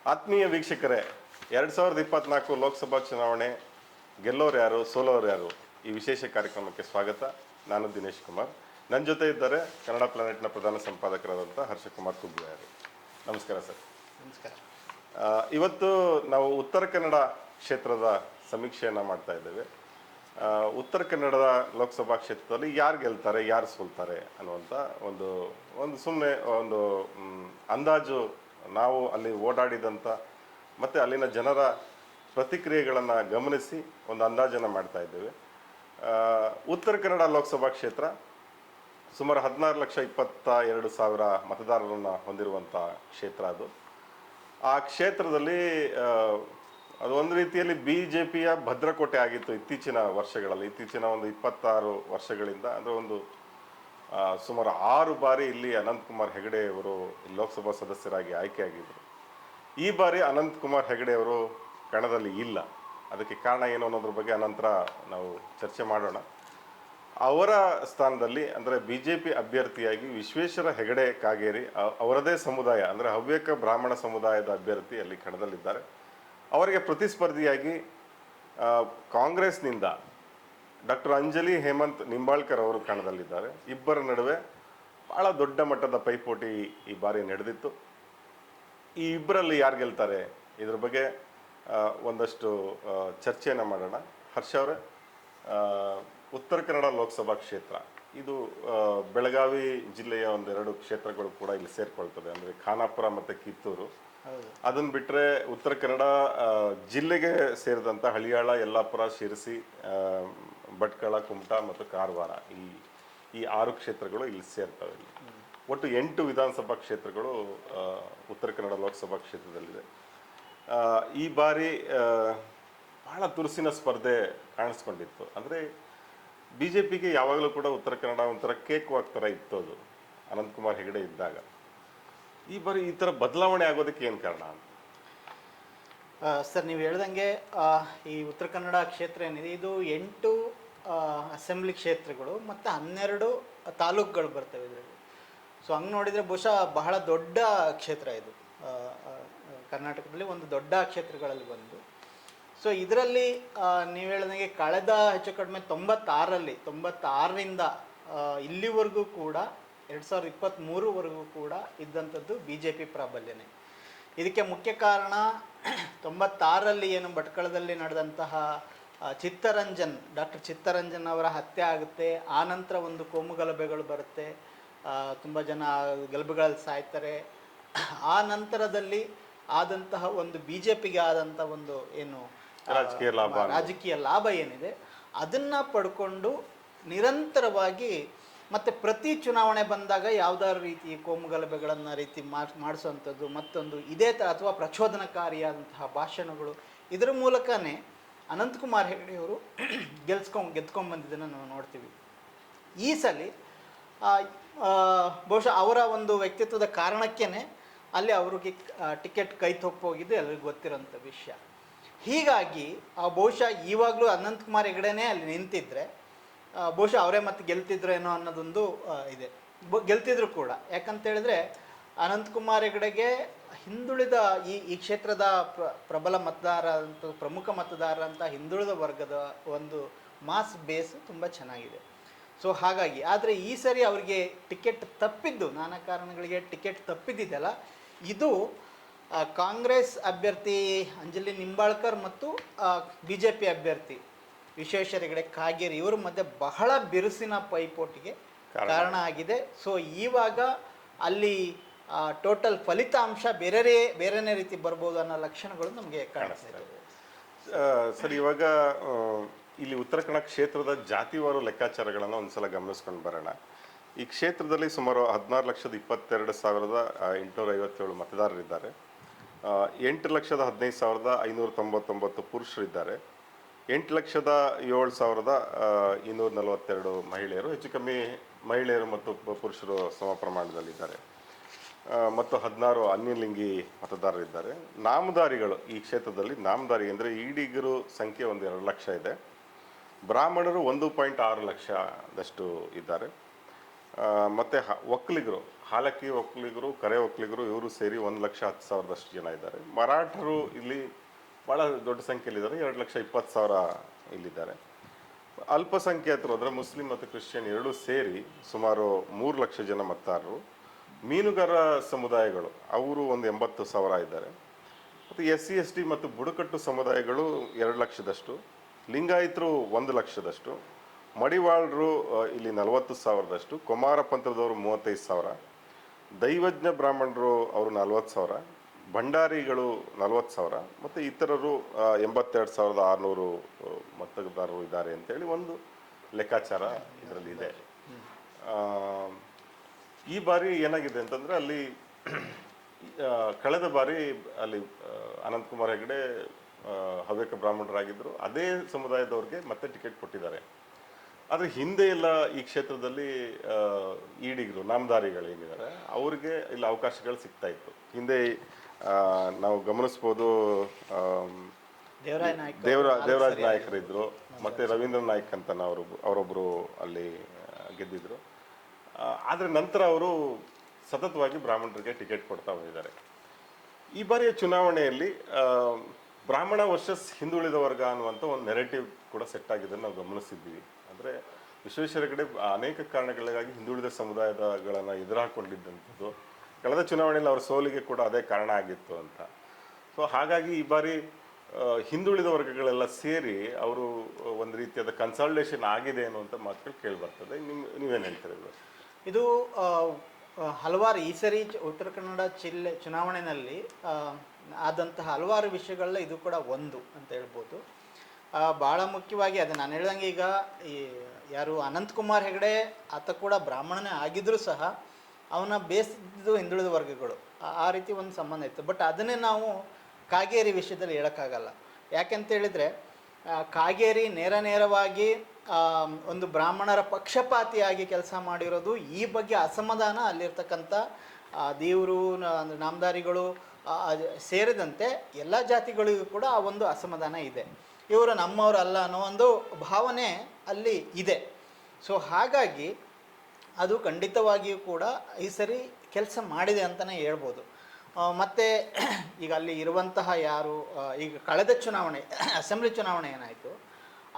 ಆತ್ಮೀಯ ವೀಕ್ಷಕರೇ, 2024 ಲೋಕಸಭಾ ಚುನಾವಣೆ ಗೆಲ್ಲೋರು ಯಾರು ಸೋಲೋರು ಯಾರು ಈ ವಿಶೇಷ ಕಾರ್ಯಕ್ರಮಕ್ಕೆ ಸ್ವಾಗತ. ನಾನು ದಿನೇಶ್ ಕುಮಾರ್. ನನ್ನ ಜೊತೆ ಇದ್ದಾರೆ ಕನ್ನಡ ಪ್ಲಾನೆಟ್ನ ಪ್ರಧಾನ ಸಂಪಾದಕರಾದಂಥ ಹರ್ಷಕುಮಾರ್ ಕುಗ್ಗಿಯಾರು. ನಮಸ್ಕಾರ ಸರ್. ನಮಸ್ಕಾರ. ಇವತ್ತು ನಾವು ಉತ್ತರ ಕನ್ನಡ ಕ್ಷೇತ್ರದ ಸಮೀಕ್ಷೆಯನ್ನು ಮಾಡ್ತಾ ಇದ್ದೇವೆ. ಉತ್ತರ ಕನ್ನಡದ ಲೋಕಸಭಾ ಕ್ಷೇತ್ರದಲ್ಲಿ ಯಾರು ಗೆಲ್ತಾರೆ ಯಾರು ಸೋಲ್ತಾರೆ ಅನ್ನುವಂಥ ಒಂದು ಸುಮ್ಮನೆ ಒಂದು ಅಂದಾಜು ನಾವು ಅಲ್ಲಿ ಓಡಾಡಿದಂಥ ಮತ್ತು ಅಲ್ಲಿನ ಜನರ ಪ್ರತಿಕ್ರಿಯೆಗಳನ್ನು ಗಮನಿಸಿ ಒಂದು ಅಂದಾಜನ್ನು ಮಾಡ್ತಾ ಇದ್ದೇವೆ. ಉತ್ತರ ಕನ್ನಡ ಲೋಕಸಭಾ ಕ್ಷೇತ್ರ ಸುಮಾರು 16,22,000 ಮತದಾರರನ್ನು ಹೊಂದಿರುವಂಥ ಕ್ಷೇತ್ರ ಅದು. ಆ ಕ್ಷೇತ್ರದಲ್ಲಿ ಅದು ಒಂದು ರೀತಿಯಲ್ಲಿ BJPಯ ಭದ್ರಕೋಟೆ ಆಗಿತ್ತು ಇತ್ತೀಚಿನ ವರ್ಷಗಳಲ್ಲಿ. ಇತ್ತೀಚಿನ ಒಂದು 26 ವರ್ಷಗಳಿಂದ ಅಂದರೆ ಸುಮಾರು 6 ಬಾರಿ ಇಲ್ಲಿ ಅನಂತಕುಮಾರ್ ಹೆಗಡೆ ಅವರು ಲೋಕಸಭಾ ಸದಸ್ಯರಾಗಿ ಆಯ್ಕೆಯಾಗಿದ್ದರು. ಈ ಬಾರಿ ಅನಂತಕುಮಾರ್ ಹೆಗಡೆ ಅವರು ಕಣದಲ್ಲಿ ಇಲ್ಲ. ಅದಕ್ಕೆ ಕಾರಣ ಏನು ಅನ್ನೋದ್ರ ಬಗ್ಗೆ ಅನಂತರ ನಾವು ಚರ್ಚೆ ಮಾಡೋಣ. ಅವರ ಸ್ಥಾನದಲ್ಲಿ ಅಂದರೆ BJP ಅಭ್ಯರ್ಥಿಯಾಗಿ ವಿಶ್ವೇಶ್ವರ ಹೆಗಡೆ ಕಾಗೇರಿ, ಅವರದೇ ಸಮುದಾಯ ಅಂದರೆ ಹವ್ಯಕ ಬ್ರಾಹ್ಮಣ ಸಮುದಾಯದ ಅಭ್ಯರ್ಥಿ ಅಲ್ಲಿ ಕಣದಲ್ಲಿದ್ದಾರೆ. ಅವರಿಗೆ ಪ್ರತಿಸ್ಪರ್ಧಿಯಾಗಿ ಕಾಂಗ್ರೆಸ್ನಿಂದ ಡಾಕ್ಟರ್ ಅಂಜಲಿ ಹೇಮಂತ್ ನಿಂಬಾಳ್ಕರ್ ಅವರು ಕಣದಲ್ಲಿದ್ದಾರೆ. ಇಬ್ಬರ ನಡುವೆ ಭಾಳ ದೊಡ್ಡ ಮಟ್ಟದ ಪೈಪೋಟಿ ಈ ಬಾರಿ ನಡೆದಿತ್ತು. ಈ ಇಬ್ಬರಲ್ಲಿ ಯಾರು ಗೆಲ್ತಾರೆ ಇದ್ರ ಬಗ್ಗೆ ಒಂದಷ್ಟು ಚರ್ಚೆಯನ್ನು ಮಾಡೋಣ. ಹರ್ಷ ಅವರೇ, ಉತ್ತರ ಕನ್ನಡ ಲೋಕಸಭಾ ಕ್ಷೇತ್ರ ಇದು ಬೆಳಗಾವಿ ಜಿಲ್ಲೆಯ ಒಂದೆರಡು ಕ್ಷೇತ್ರಗಳು ಕೂಡ ಇಲ್ಲಿ ಸೇರ್ಕೊಳ್ತದೆ. ಅಂದರೆ ಖಾನಾಪುರ ಮತ್ತು ಕಿತ್ತೂರು. ಅದನ್ನು ಬಿಟ್ಟರೆ ಉತ್ತರ ಕನ್ನಡ ಜಿಲ್ಲೆಗೆ ಸೇರಿದಂಥ ಹಳಿಯಾಳ, ಯಲ್ಲಾಪುರ, ಶಿರಸಿ, ಭಟ್ಕಳ, ಕುಮಟಾ ಮತ್ತು ಕಾರವಾರ ಈ 6 ಕ್ಷೇತ್ರಗಳು ಇಲ್ಲಿ ಸೇರ್ತವೆ. ಇಲ್ಲಿ ಒಟ್ಟು 8 ವಿಧಾನಸಭಾ ಕ್ಷೇತ್ರಗಳು ಉತ್ತರ ಕನ್ನಡ ಲೋಕಸಭಾ ಕ್ಷೇತ್ರದಲ್ಲಿದೆ. ಈ ಬಾರಿ ಬಹಳ ತುರುಸಿನ ಸ್ಪರ್ಧೆ ಕಾಣಿಸ್ಕೊಂಡಿತ್ತು. ಅಂದರೆ BJPಗೆ ಯಾವಾಗಲೂ ಕೂಡ ಉತ್ತರ ಕನ್ನಡ ಒಂಥರ ಕೇಕ್ ವಾಕ್ ಥರ ಇತ್ತು ಅದು ಅನಂತಕುಮಾರ್ ಹೆಗಡೆ ಇದ್ದಾಗ. ಈ ಬಾರಿ ಈ ಥರ ಬದಲಾವಣೆ ಆಗೋದಕ್ಕೆ ಏನು ಕಾರಣ ಅಂತ? ಸರ್, ನೀವು ಹೇಳ್ದಂಗೆ ಈ ಉತ್ತರ ಕನ್ನಡ ಕ್ಷೇತ್ರ ಏನಿದೆ ಇದು 8 ಅಸೆಂಬ್ಲಿ ಕ್ಷೇತ್ರಗಳು ಮತ್ತು 12 ತಾಲೂಕುಗಳು ಬರ್ತವೆ ಇದರಲ್ಲಿ. ಸೊ ಹಂಗೆ ನೋಡಿದರೆ ಬಹುಶಃ ಬಹಳ ದೊಡ್ಡ ಕ್ಷೇತ್ರ ಇದು. ಕರ್ನಾಟಕದಲ್ಲಿ ಒಂದು ದೊಡ್ಡ ಕ್ಷೇತ್ರಗಳಲ್ಲಿ ಒಂದು. ಸೊ ಇದರಲ್ಲಿ ನೀವು ಹೇಳ್ದಂಗೆ ಕಳೆದ ಹೆಚ್ಚು ಕಡಿಮೆ 96ರಿಂದ ಇಲ್ಲಿವರೆಗೂ ಕೂಡ 2023ವರೆಗೂ ಕೂಡ ಇದ್ದಂಥದ್ದು BJP ಪ್ರಾಬಲ್ಯನೇ. ಇದಕ್ಕೆ ಮುಖ್ಯ ಕಾರಣ 96ರಲ್ಲಿ ಏನು ಭಟ್ಕಳದಲ್ಲಿ ನಡೆದಂತಹ ಡಾಕ್ಟರ್ ಚಿತ್ತರಂಜನ್ ಅವರ ಹತ್ಯೆ ಆಗುತ್ತೆ. ಆನಂತರ ಒಂದು ಕೋಮು ಗಲಭೆಗಳು ಬರುತ್ತೆ, ತುಂಬ ಜನ ಗಲಭೆಗಳಲ್ಲಿ ಸಾಯ್ತಾರೆ. ಆ ನಂತರದಲ್ಲಿ ಆದಂತಹ ಒಂದು BJPಗೆ ಆದಂಥ ಒಂದು ಏನು ರಾಜಕೀಯ ಲಾಭ ಏನಿದೆ ಅದನ್ನು ಪಡ್ಕೊಂಡು ನಿರಂತರವಾಗಿ ಮತ್ತು ಪ್ರತಿ ಚುನಾವಣೆ ಬಂದಾಗ ಯಾವುದಾದ್ರು ರೀತಿ ಕೋಮು ಗಲಭೆಗಳನ್ನು ಮಾಡಿಸುವಂಥದ್ದು, ಮತ್ತೊಂದು ಇದೇ ಥರ ಅಥವಾ ಪ್ರಚೋದನಕಾರಿಯಾದಂತಹ ಭಾಷಣಗಳು, ಇದರ ಮೂಲಕನೇ ಅನಂತಕುಮಾರ್ ಹೆಗಡೆಯವರು ಗೆದ್ಕೊಂಡ್ಬಂದಿದ್ದನ್ನು ನಾವು ನೋಡ್ತೀವಿ. ಈ ಸಲ ಬಹುಶಃ ಅವರ ಒಂದು ವ್ಯಕ್ತಿತ್ವದ ಕಾರಣಕ್ಕೇ ಅಲ್ಲಿ ಅವ್ರಿಗೆ ಟಿಕೆಟ್ ಕೈ ತಪ್ಪೋಗಿದ್ದು ಎಲ್ಲರಿಗೂ ಗೊತ್ತಿರೋಂಥ ವಿಷಯ. ಹೀಗಾಗಿ ಬಹುಶಃ ಇವಾಗಲೂ ಅನಂತಕುಮಾರ್ ಹೆಗಡೆನೇ ಅಲ್ಲಿ ನಿಂತಿದ್ದರೆ ಬಹುಶಃ ಅವರೇ ಮತ್ತೆ ಗೆಲ್ತಿದ್ರೇನೋ ಅನ್ನೋದೊಂದು ಇದೆ. ಗೆಲ್ತಿದ್ರು ಕೂಡ. ಯಾಕಂತೇಳಿದ್ರೆ ಅನಂತಕುಮಾರ್ ಹೆಗಡೆಗೆ ಹಿಂದುಳಿದ ಈ ಕ್ಷೇತ್ರದ ಪ್ರಬಲ ಮತದಾರ ಅಂತ, ಪ್ರಮುಖ ಮತದಾರ ಅಂತ ಹಿಂದುಳಿದ ವರ್ಗದ ಒಂದು ಮಾಸ್ ಬೇಸ್ ತುಂಬ ಚೆನ್ನಾಗಿದೆ. ಸೊ ಹಾಗಾಗಿ ಆದರೆ ಈ ಸರಿ ಅವರಿಗೆ ಟಿಕೆಟ್ ತಪ್ಪಿದ್ದು, ನಾನಾ ಕಾರಣಗಳಿಗೆ ಟಿಕೆಟ್ ತಪ್ಪಿದ್ದಿದೆಯಲ್ಲ, ಇದು ಕಾಂಗ್ರೆಸ್ ಅಭ್ಯರ್ಥಿ ಅಂಜಲಿ ನಿಂಬಾಳ್ಕರ್ ಮತ್ತು BJP ಅಭ್ಯರ್ಥಿ ವಿಶ್ವೇಶ್ವರ ಹೆಗಡೆ ಕಾಗೇರಿ ಇವರ ಮಧ್ಯೆ ಬಹಳ ಬಿರುಸಿನ ಪೈಪೋಟಿಗೆ ಕಾರಣ ಆಗಿದೆ. ಸೊ ಇವಾಗ ಅಲ್ಲಿ ಟೋಟಲ್ ಫಲಿತಾಂಶ ಬೇರೆನೇ ರೀತಿ ಬರ್ಬೋದು ಅನ್ನೋ ಲಕ್ಷಣಗಳು ನಮಗೆ ಕಾಣಿಸ್ತಾ ಇದೆ. ಸರ್, ಇವಾಗ ಇಲ್ಲಿ ಉತ್ತರ ಕನ್ನಡ ಕ್ಷೇತ್ರದ ಜಾತಿವಾರು ಲೆಕ್ಕಾಚಾರಗಳನ್ನು ಒಂದ್ಸಲ ಗಮನಿಸ್ಕೊಂಡು ಬರೋಣ. ಈ ಕ್ಷೇತ್ರದಲ್ಲಿ ಸುಮಾರು 16,22,857 ಮತದಾರರಿದ್ದಾರೆ. 8,15,599 ಪುರುಷರಿದ್ದಾರೆ. 8,07,242 ಮಹಿಳೆಯರು, ಹೆಚ್ಚು ಕಮ್ಮಿ ಮಹಿಳೆಯರು ಮತ್ತು ಪುರುಷರು ಸಮ ಪ್ರಮಾಣದಲ್ಲಿದ್ದಾರೆ. ಮತ್ತು 16 ಅನ್ಯಲಿಂಗಿ ಮತದಾರರಿದ್ದಾರೆ. ನಾಮಧಾರಿಗಳು ಈ ಕ್ಷೇತ್ರದಲ್ಲಿ ನಾಮಧಾರಿ ಅಂದರೆ ಈಡಿಗರು ಸಂಖ್ಯೆ 2 ಲಕ್ಷ ಇದೆ. ಬ್ರಾಹ್ಮಣರು 1.6 ಲಕ್ಷದಷ್ಟು ಇದ್ದಾರೆ. ಮತ್ತು ಒಕ್ಕಲಿಗರು, ಹಾಲಕ್ಕಿ ಒಕ್ಕಲಿಗರು, ಕರೆ ಒಕ್ಕಲಿಗರು ಇವರು ಸೇರಿ 1,10,000 ಜನ ಇದ್ದಾರೆ. ಮರಾಠರು ಇಲ್ಲಿ ಭಾಳ ದೊಡ್ಡ ಸಂಖ್ಯೆಯಲ್ಲಿದ್ದಾರೆ, 2,20,000 ಇಲ್ಲಿದ್ದಾರೆ. ಅಲ್ಪಸಂಖ್ಯಾತರು ಅಂದರೆ ಮುಸ್ಲಿಂ ಮತ್ತು ಕ್ರಿಶ್ಚಿಯನ್ ಎರಡೂ ಸೇರಿ ಸುಮಾರು 3 ಲಕ್ಷ ಜನ ಮತದಾರರು. ಮೀನುಗಾರ ಸಮುದಾಯಗಳು ಅವರು ಒಂದು 80,000 ಇದ್ದಾರೆ. ಮತ್ತು SC ST ಮತ್ತು ಬುಡಕಟ್ಟು ಸಮುದಾಯಗಳು 2 ಲಕ್ಷದಷ್ಟು, ಲಿಂಗಾಯತರು 1 ಲಕ್ಷದಷ್ಟು, ಮಡಿವಾಳರು ಇಲ್ಲಿ 40,000ದಷ್ಟು, ಕುಮಾರ ಪಂಥದವರು 35,000, ದೈವಜ್ಞ ಬ್ರಾಹ್ಮಣರು ಅವರು 40,000, ಭಂಡಾರಿಗಳು 40,000 ಮತ್ತು ಇತರರು 82,600 ಮತದಾರರು ಇದ್ದಾರೆ ಅಂತೇಳಿ ಒಂದು ಲೆಕ್ಕಾಚಾರ ಇದರಲ್ಲಿ ಇದೆ. ಈ ಬಾರಿ ಏನಾಗಿದೆ ಅಂತಂದರೆ ಅಲ್ಲಿ ಕಳೆದ ಬಾರಿ ಅಲ್ಲಿ ಅನಂತಕುಮಾರ್ ಹೆಗಡೆ ಹವ್ಯಕ ಬ್ರಾಹ್ಮಣರಾಗಿದ್ದರು, ಅದೇ ಸಮುದಾಯದವ್ರಿಗೆ ಮತ್ತೆ ಟಿಕೆಟ್ ಕೊಟ್ಟಿದ್ದಾರೆ. ಆದರೆ ಹಿಂದೆ ಎಲ್ಲ ಈ ಕ್ಷೇತ್ರದಲ್ಲಿ ಈಡಿಗರು, ನಾಮಧಾರಿಗಳೇನಿದ್ದಾರೆ ಅವ್ರಿಗೆ ಇಲ್ಲಿ ಅವಕಾಶಗಳು ಸಿಗ್ತಾ ಇತ್ತು. ಹಿಂದೆ ನಾವು ಗಮನಿಸ್ಬೋದು, ದೇವರಾಜ್ ನಾಯಕರಿದ್ದರು, ಮತ್ತು ರವೀಂದ್ರ ನಾಯ್ಕ್ ಅಂತ ಅವರೊಬ್ಬರು ಅಲ್ಲಿ ಗೆದ್ದಿದ್ರು. ಆದರೆ ನಂತರ ಅವರು ಸತತವಾಗಿ ಬ್ರಾಹ್ಮಣರಿಗೆ ಟಿಕೆಟ್ ಕೊಡ್ತಾ ಬಂದಿದ್ದಾರೆ. ಈ ಬಾರಿಯ ಚುನಾವಣೆಯಲ್ಲಿ ಬ್ರಾಹ್ಮಣ ವರ್ಸಸ್ ಹಿಂದುಳಿದ ವರ್ಗ ಅನ್ನುವಂಥ ಒಂದು ನೆರೆಟಿವ್ ಕೂಡ ಸೆಟ್ ಆಗಿದ್ದನ್ನು ನಾವು ಗಮನಿಸಿದ್ದೀವಿ. ಅಂದರೆ ವಿಶ್ವೇಶ್ವರ ಹೆಗಡೆ ಅನೇಕ ಕಾರಣಗಳಿಗಾಗಿ ಹಿಂದುಳಿದ ಸಮುದಾಯಗಳನ್ನು ಎದುರಾಕೊಂಡಿದ್ದಂಥದ್ದು, ಕಳೆದ ಚುನಾವಣೆಯಲ್ಲಿ ಅವರ ಸೋಲಿಗೆ ಕೂಡ ಅದೇ ಕಾರಣ ಆಗಿತ್ತು ಅಂತ. ಸೊ ಹಾಗಾಗಿ ಈ ಬಾರಿ ಹಿಂದುಳಿದ ವರ್ಗಗಳೆಲ್ಲ ಸೇರಿ ಅವರು ಒಂದು ರೀತಿಯಾದ ಕನ್ಸಾಲ್ಟೇಷನ್ ಆಗಿದೆ ಅನ್ನುವಂಥ ಮಾತುಗಳು ಕೇಳಿಬರ್ತದೆ. ನೀವೇನು ಹೇಳ್ತೀರಿ? ಇದು ಹಲವಾರು ಈ ಸರಿ ಉತ್ತರ ಕನ್ನಡ ಜಿಲ್ಲೆ ಚುನಾವಣೆಯಲ್ಲಿ ಆದಂತಹ ಹಲವಾರು ವಿಷಯಗಳ ಇದು ಕೂಡ ಒಂದು ಅಂತ ಹೇಳ್ಬೋದು. ಭಾಳ ಮುಖ್ಯವಾಗಿ ಅದು ನಾನು ಹೇಳ್ದಂಗೆ ಈಗ ಈ ಯಾರು ಅನಂತಕುಮಾರ್ ಹೆಗಡೆ ಆತ ಕೂಡ ಬ್ರಾಹ್ಮಣನೇ ಆಗಿದ್ದರೂ ಸಹ ಅವನ ಬೇಸಿದ್ದು ಹಿಂದುಳಿದ ವರ್ಗಗಳು, ಆ ರೀತಿ ಒಂದು ಸಂಬಂಧ ಇತ್ತು. ಬಟ್ ಅದನ್ನೇ ನಾವು ಕಾಗೇರಿ ವಿಷಯದಲ್ಲಿ ಹೇಳೋಕ್ಕಾಗಲ್ಲ. ಯಾಕೆಂತೇಳಿದರೆ ಕಾಗೇರಿ ನೇರವಾಗಿ ಒಂದು ಬ್ರಾಹ್ಮಣರ ಪಕ್ಷಪಾತಿಯಾಗಿ ಕೆಲಸ ಮಾಡಿರೋದು. ಈ ಬಗ್ಗೆ ಅಸಮಾಧಾನ ಅಲ್ಲಿರ್ತಕ್ಕಂಥ ದೇವರು, ನಾಮಧಾರಿಗಳು ಸೇರಿದಂತೆ ಎಲ್ಲ ಜಾತಿಗಳಿಗೂ ಕೂಡ ಆ ಒಂದು ಅಸಮಾಧಾನ ಇದೆ. ಇವರು ನಮ್ಮವರು ಅಲ್ಲ ಅನ್ನೋ ಒಂದು ಭಾವನೆ ಅಲ್ಲಿ ಇದೆ. ಸೊ ಹಾಗಾಗಿ ಅದು ಖಂಡಿತವಾಗಿಯೂ ಕೂಡ ಈ ಸರಿ ಕೆಲಸ ಮಾಡಿದೆ ಅಂತಲೇ ಹೇಳ್ಬೋದು. ಮತ್ತು ಈಗ ಅಲ್ಲಿ ಇರುವಂತಹ ಯಾರು ಈಗ ಕಳೆದ ಚುನಾವಣೆ ಅಸೆಂಬ್ಲಿ ಚುನಾವಣೆ ಏನಾಯಿತು,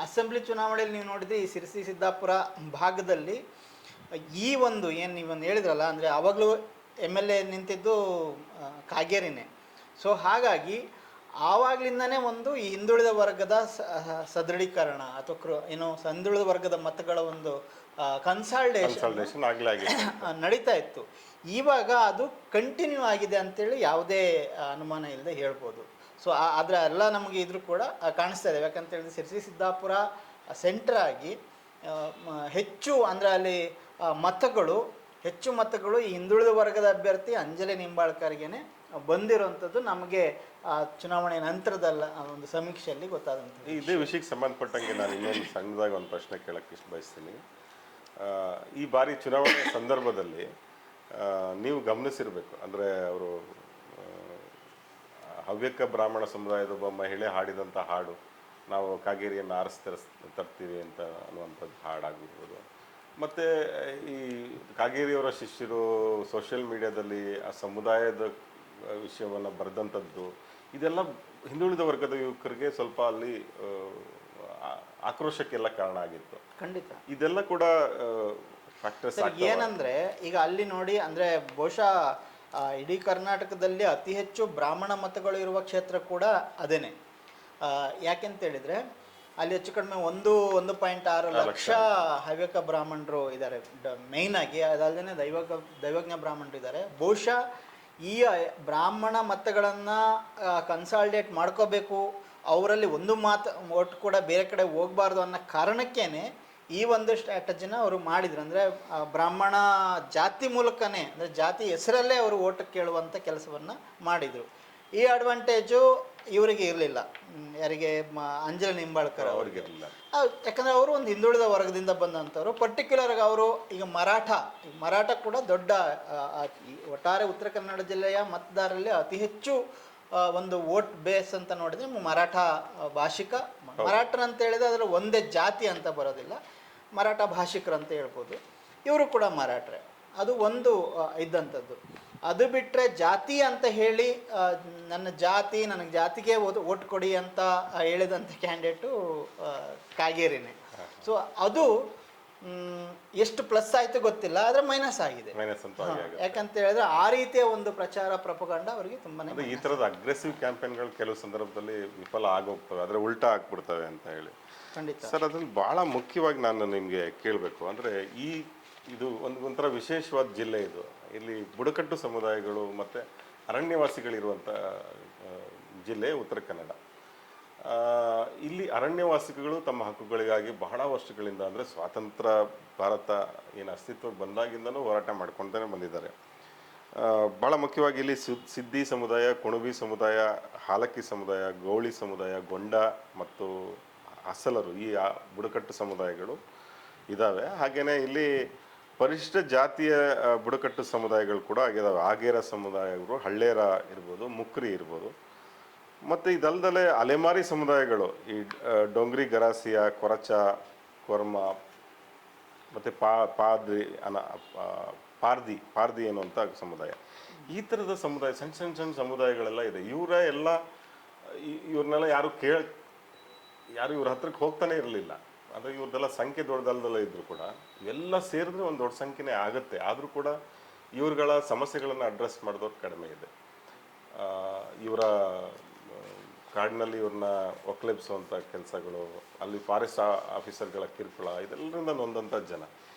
ಅಸೆಂಬ್ಲಿ ಚುನಾವಣೆಯಲ್ಲಿ ನೀವು ನೋಡಿದರೆ ಈ ಸಿರಸಿ ಸಿದ್ದಾಪುರ ಭಾಗದಲ್ಲಿ ಈ ಒಂದು ಏನು ನೀವೊಂದು ಹೇಳಿದ್ರಲ್ಲ, ಅಂದರೆ ಆವಾಗಲೂ MLA ನಿಂತಿದ್ದು ಕಾಗೇರಿನೇ. ಸೊ ಹಾಗಾಗಿ ಆವಾಗಲಿಂದನೇ ಒಂದು ಈ ಹಿಂದುಳಿದ ವರ್ಗದ ಸದೃಢೀಕರಣ ಅಥವಾ ಹಿಂದುಳಿದ ವರ್ಗದ ಮತಗಳ ಒಂದು ಕನ್ಸಾಲ್ಟೇಷನ್ ನಡೀತಾ ಇತ್ತು. ಇವಾಗ ಅದು ಕಂಟಿನ್ಯೂ ಆಗಿದೆ ಅಂತೇಳಿ ಯಾವುದೇ ಅನುಮಾನ ಇಲ್ಲದೆ ಹೇಳ್ಬೋದು. ಸೊ ಆದರೆ ಎಲ್ಲ ನಮಗೆ ಇದ್ರೂ ಕೂಡ ಕಾಣಿಸ್ತಾ ಇದೆ. ಯಾಕಂತ ಹೇಳಿದ್ರೆ ಸಿರಸಿ ಸಿದ್ದಾಪುರ ಸೆಂಟರ್ ಆಗಿ ಹೆಚ್ಚು ಅಂದರೆ ಅಲ್ಲಿ ಹೆಚ್ಚು ಮತಗಳು ಈ ಹಿಂದುಳಿದ ವರ್ಗದ ಅಭ್ಯರ್ಥಿ ಅಂಜಲಿ ನಿಂಬಾಳ್ಕರ್ಗೆ ಬಂದಿರುವಂಥದ್ದು ನಮಗೆ ಚುನಾವಣೆ ನಂತರದ ಒಂದು ಸಮೀಕ್ಷೆಯಲ್ಲಿ ಗೊತ್ತಾದಂಥದ್ದು. ಇದೇ ವಿಷಯಕ್ಕೆ ಸಂಬಂಧಪಟ್ಟಂಗೆ ನಾನು ಇನ್ನೊಂದು ಸಣ್ಣದಾಗಿ ಒಂದು ಪ್ರಶ್ನೆ ಕೇಳಕ್ಕೆ ಬಯಸ್ತೀನಿ. ಈ ಬಾರಿ ಚುನಾವಣೆ ಸಂದರ್ಭದಲ್ಲಿ ನೀವು ಗಮನಿಸಿರಬೇಕು, ಅಂದರೆ ಅವರು ಹವ್ಯಕ ಬ್ರಾಹ್ಮಣ ಸಮುದಾಯದ ಒಬ್ಬ ಮಹಿಳೆ ಹಾಡಿದಂಥ ಹಾಡು, ನಾವು ಕಾಗೇರಿಯನ್ನು ತರ್ತೀವಿ ಅಂತ ಅನ್ನುವಂಥದ್ದು ಹಾಡಾಗಿರ್ಬೋದು. ಮತ್ತು ಈ ಕಾಗೇರಿಯವರ ಶಿಷ್ಯರು ಸೋಷಿಯಲ್ ಮೀಡಿಯಾದಲ್ಲಿ ಆ ಸಮುದಾಯದ ವಿಷಯವನ್ನು ಬರೆದಂಥದ್ದು, ಇದೆಲ್ಲ ಹಿಂದುಳಿದ ವರ್ಗದ ಯುವಕರಿಗೆ ಸ್ವಲ್ಪ ಅಲ್ಲಿ ಆಕ್ರೋಶಕ್ಕೆಲ್ಲ ಕಾರಣ ಆಗಿತ್ತು. ಖಂಡಿತ ಇದೆಲ್ಲ ಕೂಡ ಫ್ಯಾಕ್ಟರ್ಸ್ ಏನಂದರೆ ಈಗ ಅಲ್ಲಿ ನೋಡಿ, ಅಂದರೆ ಬಹುಶಃ ಇಡೀ ಕರ್ನಾಟಕದಲ್ಲಿ ಅತಿ ಹೆಚ್ಚು ಬ್ರಾಹ್ಮಣ ಮತಗಳು ಇರುವ ಕ್ಷೇತ್ರ ಕೂಡ ಅದೇನೆ. ಯಾಕೆಂತೇಳಿದರೆ ಅಲ್ಲಿ ಹೆಚ್ಚು ಕಡಿಮೆ 1.6 ಲಕ್ಷ ಹವ್ಯಕ ಬ್ರಾಹ್ಮಣರು ಇದ್ದಾರೆ ಮೇಯ್ನಾಗಿ. ಅದಲ್ಲದೆ ದೈವಜ್ಞ ಬ್ರಾಹ್ಮಣರು ಇದ್ದಾರೆ. ಬಹುಶಃ ಈ ಬ್ರಾಹ್ಮಣ ಮತಗಳನ್ನು ಕನ್ಸಾಲ್ಟೇಟ್ ಮಾಡ್ಕೋಬೇಕು, ಅವರಲ್ಲಿ ಒಂದು ಮಾತು ಒಟ್ಟು ಕೂಡ ಬೇರೆ ಕಡೆ ಹೋಗಬಾರ್ದು ಅನ್ನೋ ಕಾರಣಕ್ಕೇ ಈ ಒಂದು ಸ್ಟ್ರಾಟಜಿನ ಅವರು ಮಾಡಿದ್ರು. ಅಂದರೆ ಬ್ರಾಹ್ಮಣ ಜಾತಿ ಮೂಲಕನೇ, ಅಂದರೆ ಜಾತಿ ಹೆಸರಲ್ಲೇ ಅವರು ಓಟ್ ಕೇಳುವಂಥ ಕೆಲಸವನ್ನು ಮಾಡಿದರು. ಈ ಅಡ್ವಾಂಟೇಜು ಇವರಿಗೆ ಇರಲಿಲ್ಲ, ಯಾರಿಗೆ ಅಂಜಲಿ ನಿಂಬಾಳ್ಕರ್ ಅವ್ರಿಗೆ ಇರಲಿಲ್ಲ. ಯಾಕಂದರೆ ಅವರು ಒಂದು ಹಿಂದುಳಿದ ವರ್ಗದಿಂದ ಬಂದಂಥವ್ರು. ಪರ್ಟಿಕ್ಯುಲರ್ಗೆ ಅವರು ಈಗ ಮರಾಠ ಕೂಡ ದೊಡ್ಡ ಒಟ್ಟಾರೆ ಉತ್ತರ ಕನ್ನಡ ಜಿಲ್ಲೆಯ ಮತದಾರರಲ್ಲಿ ಅತಿ ಹೆಚ್ಚು ಒಂದು ವೋಟ್ ಬೇಸ್ ಅಂತ ನೋಡಿದರೆ ಮರಾಠ ಭಾಷಿಕ, ಮರಾಠರು ಅಂತ ಹೇಳಿದ್ರೆ ಅದರ ಒಂದೇ ಜಾತಿ ಅಂತ ಬರೋದಿಲ್ಲ, ಮರಾಠ ಭಾಷಿಕರು ಅಂತ ಹೇಳ್ಬೋದು. ಇವರು ಕೂಡ ಮರಾಠರೆ. ಅದು ಒಂದು ಇದ್ದಂಥದ್ದು. ಅದು ಬಿಟ್ಟರೆ ಜಾತಿ ಅಂತ ಹೇಳಿ ನನ್ನ ಜಾತಿ, ನನಗೆ ಜಾತಿಗೆ ಓಟ್ ಕೊಡಿ ಅಂತ ಹೇಳಿದಂಥ ಕ್ಯಾಂಡಿಡೇಟು ಕಾಗೇರಿನೇ. ಸೊ ಅದು ಎಷ್ಟು ಪ್ಲಸ್ ಆಯಿತು ಗೊತ್ತಿಲ್ಲ, ಆದರೆ ಮೈನಸ್ ಆಗಿದೆ. ಯಾಕಂತ ಹೇಳಿದ್ರೆ ಆ ರೀತಿಯ ಒಂದು ಪ್ರಚಾರ ಪ್ರಪಗಂಡ ಅವರಿಗೆ ತುಂಬಾನೇ, ಈ ಥರದ ಅಗ್ರೆಸಿವ್ ಕ್ಯಾಂಪೇನ್ಗಳು ಕೆಲವು ಸಂದರ್ಭದಲ್ಲಿ ವಿಫಲ ಆಗೋಗ್ತವೆ, ಆದರೆ ಉಲ್ಟಾ ಆಗ್ಬಿಡ್ತವೆ ಅಂತ ಹೇಳಿ. ಖಂಡಿತ ಸರ್, ಅದ್ರಲ್ಲಿ ಭಾಳ ಮುಖ್ಯವಾಗಿ ನಾನು ನಿಮಗೆ ಕೇಳಬೇಕು ಅಂದರೆ, ಇದು ಒಂಥರ ವಿಶೇಷವಾದ ಜಿಲ್ಲೆ ಇದು. ಇಲ್ಲಿ ಬುಡಕಟ್ಟು ಸಮುದಾಯಗಳು ಮತ್ತು ಅರಣ್ಯವಾಸಿಗಳಿರುವಂಥ ಜಿಲ್ಲೆ ಉತ್ತರ ಕನ್ನಡ. ಇಲ್ಲಿ ಅರಣ್ಯವಾಸಿಗಳು ತಮ್ಮ ಹಕ್ಕುಗಳಿಗಾಗಿ ಬಹಳ ವರ್ಷಗಳಿಂದ, ಅಂದರೆ ಸ್ವಾತಂತ್ರ್ಯ ಭಾರತ ಏನು ಅಸ್ತಿತ್ವಕ್ಕೆ ಬಂದಾಗಿಂದನೂ ಹೋರಾಟ ಮಾಡ್ಕೊಳ್ತಾನೆ ಬಂದಿದ್ದಾರೆ. ಭಾಳ ಮುಖ್ಯವಾಗಿ ಇಲ್ಲಿ ಸಿದ್ದಿ ಸಮುದಾಯ, ಕುಣಬಿ ಸಮುದಾಯ, ಹಾಲಕ್ಕಿ ಸಮುದಾಯ, ಗೌಳಿ ಸಮುದಾಯ, ಗೊಂಡ ಮತ್ತು ಅಸಲರು, ಈ ಬುಡಕಟ್ಟು ಸಮುದಾಯಗಳು ಇದ್ದಾವೆ. ಹಾಗೆಯೇ ಇಲ್ಲಿ ಪರಿಶಿಷ್ಟ ಜಾತಿಯ ಬುಡಕಟ್ಟು ಸಮುದಾಯಗಳು ಕೂಡ ಆಗಿದ್ದಾವೆ. ಆಗೇರ ಸಮುದಾಯಗಳು, ಹಳ್ಳೇರ ಇರ್ಬೋದು, ಮುಕ್ರಿ ಇರ್ಬೋದು. ಮತ್ತು ಇದಲ್ದಲೆ ಅಲೆಮಾರಿ ಸಮುದಾಯಗಳು, ಈ ಡೊಂಗ್ರಿ, ಗರಾಸಿಯ, ಕೊರಚ, ಕೊರ್ಮ ಮತ್ತು ಪಾರ್ದಿ ಅನ್ನುವಂಥ ಸಮುದಾಯ. ಈ ಥರದ ಸಮುದಾಯ, ಸಣ್ಣ ಸಣ್ಣ ಸಣ್ಣ ಸಮುದಾಯಗಳೆಲ್ಲ ಇದೆ. ಇವ್ರನ್ನೆಲ್ಲ ಯಾರು ಇವ್ರ ಹತ್ರಕ್ಕೆ ಹೋಗ್ತಾನೆ ಇರಲಿಲ್ಲ. ಅಂದರೆ ಇವ್ರದ್ದೆಲ್ಲ ಸಂಖ್ಯೆ ದೊಡ್ಡದಲ್ದಲ್ಲ ಇದ್ದರೂ ಕೂಡ ಇವೆಲ್ಲ ಸೇರಿದ್ರೆ ಒಂದು ದೊಡ್ಡ ಸಂಖ್ಯೆನೇ ಆಗುತ್ತೆ. ಆದರೂ ಕೂಡ ಇವ್ರುಗಳ ಸಮಸ್ಯೆಗಳನ್ನು ಅಡ್ರೆಸ್ ಮಾಡಿದವ್ರು ಕಡಿಮೆ ಇದೆ. ಇವರ ಕಾಡಿನಲ್ಲಿ ಇವ್ರನ್ನ ಒಕ್ಕಲೆಬ್ಸುವಂಥ ಕೆಲಸಗಳು, ಅಲ್ಲಿ ಫಾರೆಸ್ಟ್ ಆಫೀಸರ್ಗಳ ಕಿರುಕುಳ, ಇದೆಲ್ಲರಿಂದ ನೊಂದಂಥ ಜನ.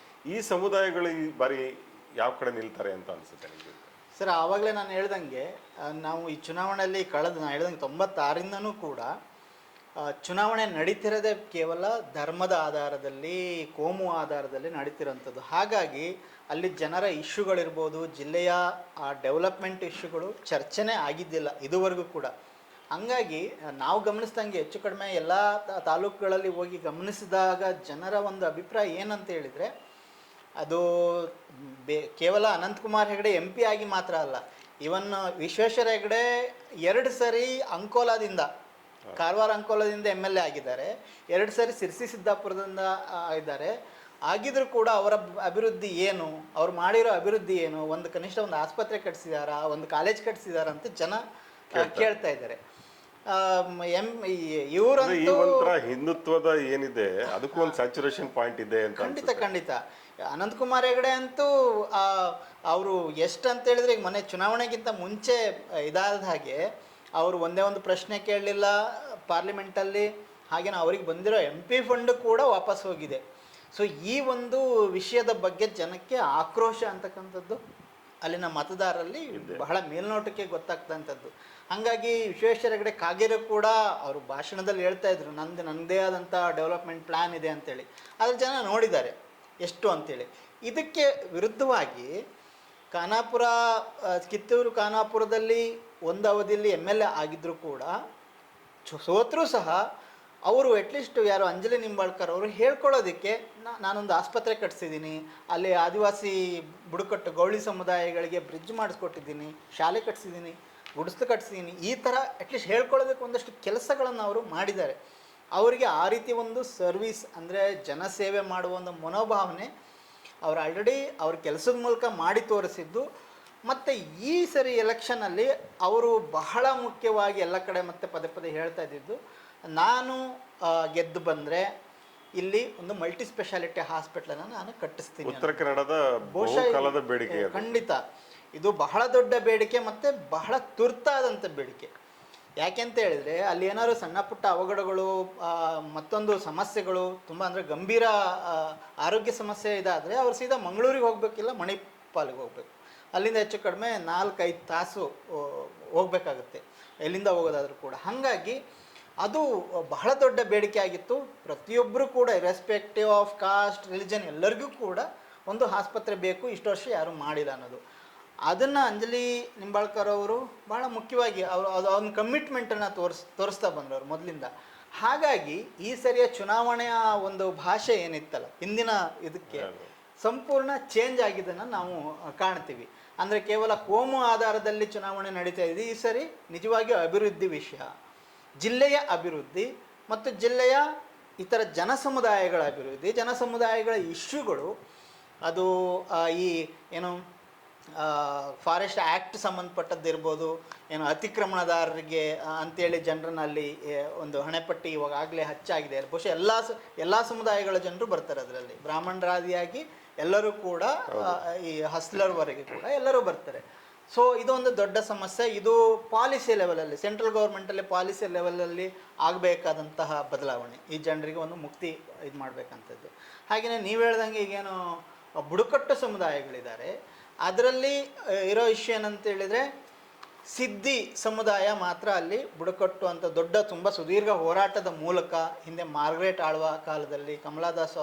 ಈ ಸಮುದಾಯಗಳು ಈ ಬಾರಿ ಯಾವ ಕಡೆ ನಿಲ್ತಾರೆ ಅಂತ ಅನಿಸುತ್ತೆ ನಿಮಗೆ? ಸರ್, ಆವಾಗಲೇ ನಾನು ಹೇಳ್ದಂಗೆ ನಾವು ಈ ಚುನಾವಣೆಯಲ್ಲಿ ನಾನು ಹೇಳ್ದಂಗೆ 96ರಿಂದನೂ ಕೂಡ ಚುನಾವಣೆ ನಡೀತಿರೋದೇ ಕೇವಲ ಧರ್ಮದ ಆಧಾರದಲ್ಲಿ, ಕೋಮು ಆಧಾರದಲ್ಲಿ ನಡೀತಿರೋಂಥದ್ದು. ಹಾಗಾಗಿ ಅಲ್ಲಿ ಜನರ ಇಶ್ಯೂಗಳಿರ್ಬೋದು, ಜಿಲ್ಲೆಯ ಡೆವಲಪ್ಮೆಂಟ್ ಇಶ್ಯೂಗಳು ಚರ್ಚೆನೇ ಆಗಿದ್ದಿಲ್ಲ ಇದುವರೆಗೂ ಕೂಡ. ಹಂಗಾಗಿ ನಾವು ಗಮನಿಸ್ದಂಗೆ ಹೆಚ್ಚು ಕಡಿಮೆ ಎಲ್ಲ ತಾಲೂಕುಗಳಲ್ಲಿ ಹೋಗಿ ಗಮನಿಸಿದಾಗ ಜನರ ಒಂದು ಅಭಿಪ್ರಾಯ ಏನಂತ ಹೇಳಿದರೆ, ಅದು ಕೇವಲ ಅನಂತಕುಮಾರ್ ಹೆಗಡೆ MP ಆಗಿ ಮಾತ್ರ ಅಲ್ಲ, ಇವನ್ ವಿಶ್ವೇಶ್ವರ ಹೆಗಡೆ 2 ಸರಿ ಅಂಕೋಲಾದಿಂದ, ಕಾರವಾರ ಅಂಕೋಲದಿಂದ MLA ಆಗಿದ್ದಾರೆ, 2 ಸರಿ ಸಿರ್ಸಿ ಸಿದ್ದಾಪುರದಿಂದ ಇದ್ದಾರೆ. ಆಗಿದ್ರೂ ಕೂಡ ಅವರ ಅಭಿವೃದ್ಧಿ ಏನು, ಅವ್ರು ಮಾಡಿರೋ ಅಭಿವೃದ್ಧಿ ಏನು, ಕನಿಷ್ಠ ಒಂದು ಆಸ್ಪತ್ರೆ ಕಟ್ಸಿದಾರಾ, ಒಂದು ಕಾಲೇಜ್ ಕಟ್ಸಿದಾರ ಅಂತ ಜನ ಕೇಳ್ತಾ ಇದ್ದಾರೆ. ಇವರಂತೂ ಹಿಂದುತ್ವದ ಏನಿದೆ ಅದಕ್ಕೂ ಒಂದು ಸ್ಯಾಚುರೇಷನ್ ಪಾಯಿಂಟ್ ಇದೆ ಅಂತ. ಖಂಡಿತ ಅನಂತಕುಮಾರ್ ಹೆಗಡೆ ಅಂತೂ ಅವರು ಎಷ್ಟು ಅಂತ ಹೇಳಿದ್ರೆ, ಈಗ ಮೊನ್ನೆ ಚುನಾವಣೆಗಿಂತ ಮುಂಚೆ ಇದಾದ ಹಾಗೆ ಅವರು ಒಂದೇ ಒಂದು ಪ್ರಶ್ನೆ ಕೇಳಲಿಲ್ಲ ಪಾರ್ಲಿಮೆಂಟಲ್ಲಿ. ಹಾಗೇನೋ ಅವ್ರಿಗೆ ಬಂದಿರೋ MP ಫಂಡ್ ಕೂಡ ವಾಪಸ್ ಹೋಗಿದೆ. ಸೊ ಈ ಒಂದು ವಿಷಯದ ಬಗ್ಗೆ ಜನಕ್ಕೆ ಆಕ್ರೋಶ ಅಂತಕ್ಕಂಥದ್ದು ಅಲ್ಲಿನ ಮತದಾರರಲ್ಲಿ ಬಹಳ ಮೇಲ್ನೋಟಕ್ಕೆ ಗೊತ್ತಾಗ್ತಂಥದ್ದು. ಹಾಗಾಗಿ ವಿಶ್ವೇಶ್ವರ ಹೆಗಡೆ ಕಾಗೇರಿ ಕೂಡ ಅವರು ಭಾಷಣದಲ್ಲಿ ಹೇಳ್ತಾ ಇದ್ರು, ನನ್ನದೇ ಆದಂಥ ಡೆವಲಪ್ಮೆಂಟ್ ಪ್ಲ್ಯಾನ್ ಇದೆ ಅಂತೇಳಿ. ಅದ್ರ ಜನ ನೋಡಿದ್ದಾರೆ ಎಷ್ಟು ಅಂತೇಳಿ. ಇದಕ್ಕೆ ವಿರುದ್ಧವಾಗಿ ಕಿತ್ತೂರು ಖಾನಾಪುರದಲ್ಲಿ ಒಂದು ಅವಧಿಯಲ್ಲಿ MLA ಆಗಿದ್ದರೂ ಕೂಡ ಸೋತರೂ ಸಹ ಅವರು ಅಟ್ಲೀಸ್ಟ್ ಯಾರು ಅಂಜಲಿ ನಿಂಬಾಳ್ಕರ್ ಅವರು ಹೇಳ್ಕೊಳ್ಳೋದಕ್ಕೆ, ನಾನೊಂದು ಆಸ್ಪತ್ರೆ ಕಟ್ಸಿದ್ದೀನಿ, ಅಲ್ಲಿ ಆದಿವಾಸಿ ಬುಡಕಟ್ಟು ಗೌಳಿ ಸಮುದಾಯಗಳಿಗೆ ಬ್ರಿಡ್ಜ್ ಮಾಡಿಸ್ಕೊಟ್ಟಿದ್ದೀನಿ, ಶಾಲೆ ಕಟ್ಸಿದ್ದೀನಿ, ಗುಡಿಸ್ಲು ಕಟ್ಸಿದ್ದೀನಿ, ಈ ಥರ ಅಟ್ಲೀಸ್ಟ್ ಹೇಳ್ಕೊಳ್ಳೋದಕ್ಕೆ ಒಂದಷ್ಟು ಕೆಲಸಗಳನ್ನು ಅವರು ಮಾಡಿದ್ದಾರೆ. ಅವರಿಗೆ ಆ ರೀತಿ ಒಂದು ಸರ್ವಿಸ್ ಅಂದರೆ ಜನಸೇವೆ ಮಾಡುವ ಒಂದು ಮನೋಭಾವನೆ ಅವರು ಆಲ್ರೆಡಿ ಅವ್ರ ಕೆಲಸದ ಮೂಲಕ ಮಾಡಿ ತೋರಿಸಿದ್ದು. ಮತ್ತು ಈ ಸರಿ ಎಲೆಕ್ಷನಲ್ಲಿ ಅವರು ಬಹಳ ಮುಖ್ಯವಾಗಿ ಎಲ್ಲ ಕಡೆ ಮತ್ತೆ ಪದೇ ಪದೇ ಹೇಳ್ತಾ ಇದ್ದಿದ್ದು, ನಾನು ಗೆದ್ದು ಬಂದರೆ ಇಲ್ಲಿ ಒಂದು ಮಲ್ಟಿ ಸ್ಪೆಷಾಲಿಟಿ ಹಾಸ್ಪಿಟ್ಲನ್ನು ನಾನು ಕಟ್ಟಿಸ್ತೀನಿ. ಉತ್ತರ ಕನ್ನಡದ ಬಹುಕಾಲದ ಬೇಡಿಕೆ. ಖಂಡಿತ ಇದು ಬಹಳ ದೊಡ್ಡ ಬೇಡಿಕೆ ಮತ್ತು ಬಹಳ ತುರ್ತಾದಂಥ ಬೇಡಿಕೆ. ಯಾಕೆಂತ ಹೇಳಿದರೆ ಅಲ್ಲಿ ಏನಾದ್ರು ಸಣ್ಣ ಪುಟ್ಟ ಅವಘಡಗಳು, ಮತ್ತೊಂದು ಸಮಸ್ಯೆಗಳು, ತುಂಬ ಅಂದರೆ ಗಂಭೀರ ಆರೋಗ್ಯ ಸಮಸ್ಯೆ ಇದಾದರೆ ಅವ್ರು ಸೀದಾ ಮಂಗಳೂರಿಗೆ ಹೋಗಬೇಕಿಲ್ಲ ಮಣಿಪಾಲಿಗೆ ಹೋಗಬೇಕು. ಅಲ್ಲಿಂದ ಹೆಚ್ಚು ಕಡಿಮೆ 4-5 ತಾಸು ಹೋಗಬೇಕಾಗುತ್ತೆ ಎಲ್ಲಿಂದ ಹೋಗೋದಾದರೂ ಕೂಡ. ಹಾಗಾಗಿ ಅದು ಬಹಳ ದೊಡ್ಡ ಬೇಡಿಕೆ ಆಗಿತ್ತು. ಪ್ರತಿಯೊಬ್ಬರು ಕೂಡ ರೆಸ್ಪೆಕ್ಟಿವ್ ಆಫ್ ಕಾಸ್ಟ್, ರಿಲಿಜನ್ ಎಲ್ಲರಿಗೂ ಕೂಡ ಒಂದು ಆಸ್ಪತ್ರೆ ಬೇಕು, ಇಷ್ಟು ವರ್ಷ ಯಾರೂ ಮಾಡಿಲ್ಲ ಅನ್ನೋದು. ಅದನ್ನು ಅಂಜಲಿ ನಿಂಬಾಳ್ಕರ್ ಅವರು ಭಾಳ ಮುಖ್ಯವಾಗಿ ಅವ್ನ ಕಮಿಟ್ಮೆಂಟನ್ನು ತೋರಿಸ್ತಾ ಬಂದರು ಮೊದಲಿಂದ. ಹಾಗಾಗಿ ಈ ಸರಿಯ ಚುನಾವಣೆಯ ಒಂದು ಭಾಷೆ ಏನಿತ್ತಲ್ಲ ಹಿಂದಿನ ಇದಕ್ಕೆ ಸಂಪೂರ್ಣ ಚೇಂಜ್ ಆಗಿದ್ದನ್ನು ನಾವು ಕಾಣ್ತೀವಿ. ಅಂದರೆ ಕೇವಲ ಕೋಮು ಆಧಾರದಲ್ಲಿ ಚುನಾವಣೆ ನಡೀತಾ ಇದೆ. ಈ ಸರಿ ನಿಜವಾಗಿಯೂ ಅಭಿವೃದ್ಧಿ ವಿಷಯ, ಜಿಲ್ಲೆಯ ಅಭಿವೃದ್ಧಿ ಮತ್ತು ಜಿಲ್ಲೆಯ ಇತರ ಜನಸಮುದಾಯಗಳ ಅಭಿವೃದ್ಧಿ, ಜನಸಮುದಾಯಗಳ ಇಶ್ಯೂಗಳು ಅದು ಈ ಏನು ಫಾರೆಸ್ಟ್ ಆ್ಯಕ್ಟ್ ಸಂಬಂಧಪಟ್ಟದ್ದಿರ್ಬೋದು, ಏನು ಅತಿಕ್ರಮಣದಾರರಿಗೆ ಅಂತೇಳಿ ಜನರನ್ನ ಅಲ್ಲಿ ಒಂದು ಹಣೆಪಟ್ಟಿ ಇವಾಗ ಆಗಲೇ ಹಚ್ಚಾಗಿದೆ. ಬಹುಶಃ ಎಲ್ಲ ಸಮುದಾಯಗಳ ಜನರು ಬರ್ತಾರೆ ಅದರಲ್ಲಿ, ಬ್ರಾಹ್ಮಣರಾದಿಯಾಗಿ ಎಲ್ಲರೂ ಕೂಡ ಈ ಹಸ್ಲರ್ವರೆಗೆ ಕೂಡ ಎಲ್ಲರೂ ಬರ್ತಾರೆ. ಸೊ ಇದೊಂದು ದೊಡ್ಡ ಸಮಸ್ಯೆ. ಇದು ಪಾಲಿಸಿ ಲೆವೆಲಲ್ಲಿ, ಸೆಂಟ್ರಲ್ ಗೌರ್ಮೆಂಟಲ್ಲಿ ಪಾಲಿಸಿ ಲೆವೆಲಲ್ಲಿ ಆಗಬೇಕಾದಂತಹ ಬದಲಾವಣೆ, ಈ ಜನರಿಗೆ ಒಂದು ಮುಕ್ತಿ ಇದು ಮಾಡಬೇಕಂಥದ್ದು. ಹಾಗೆಯೇ ನೀವು ಹೇಳ್ದಂಗೆ ಈಗೇನು ಬುಡಕಟ್ಟು ಸಮುದಾಯಗಳಿದ್ದಾರೆ, ಅದರಲ್ಲಿ ಇರೋ ಇಶ್ಯೂ ಏನಂತ ಹೇಳಿದರೆ, ಸಿದ್ಧಿ ಸಮುದಾಯ ಮಾತ್ರ ಅಲ್ಲಿ ಬುಡಕಟ್ಟು ಅಂತ ದೊಡ್ಡ ತುಂಬ ಸುದೀರ್ಘ ಹೋರಾಟದ ಮೂಲಕ, ಹಿಂದೆ ಮಾರ್ಗ್ರೆಟ್ ಆಳ್ವ ಕಾಲದಲ್ಲಿ ಕಮಲಾದಾಸ್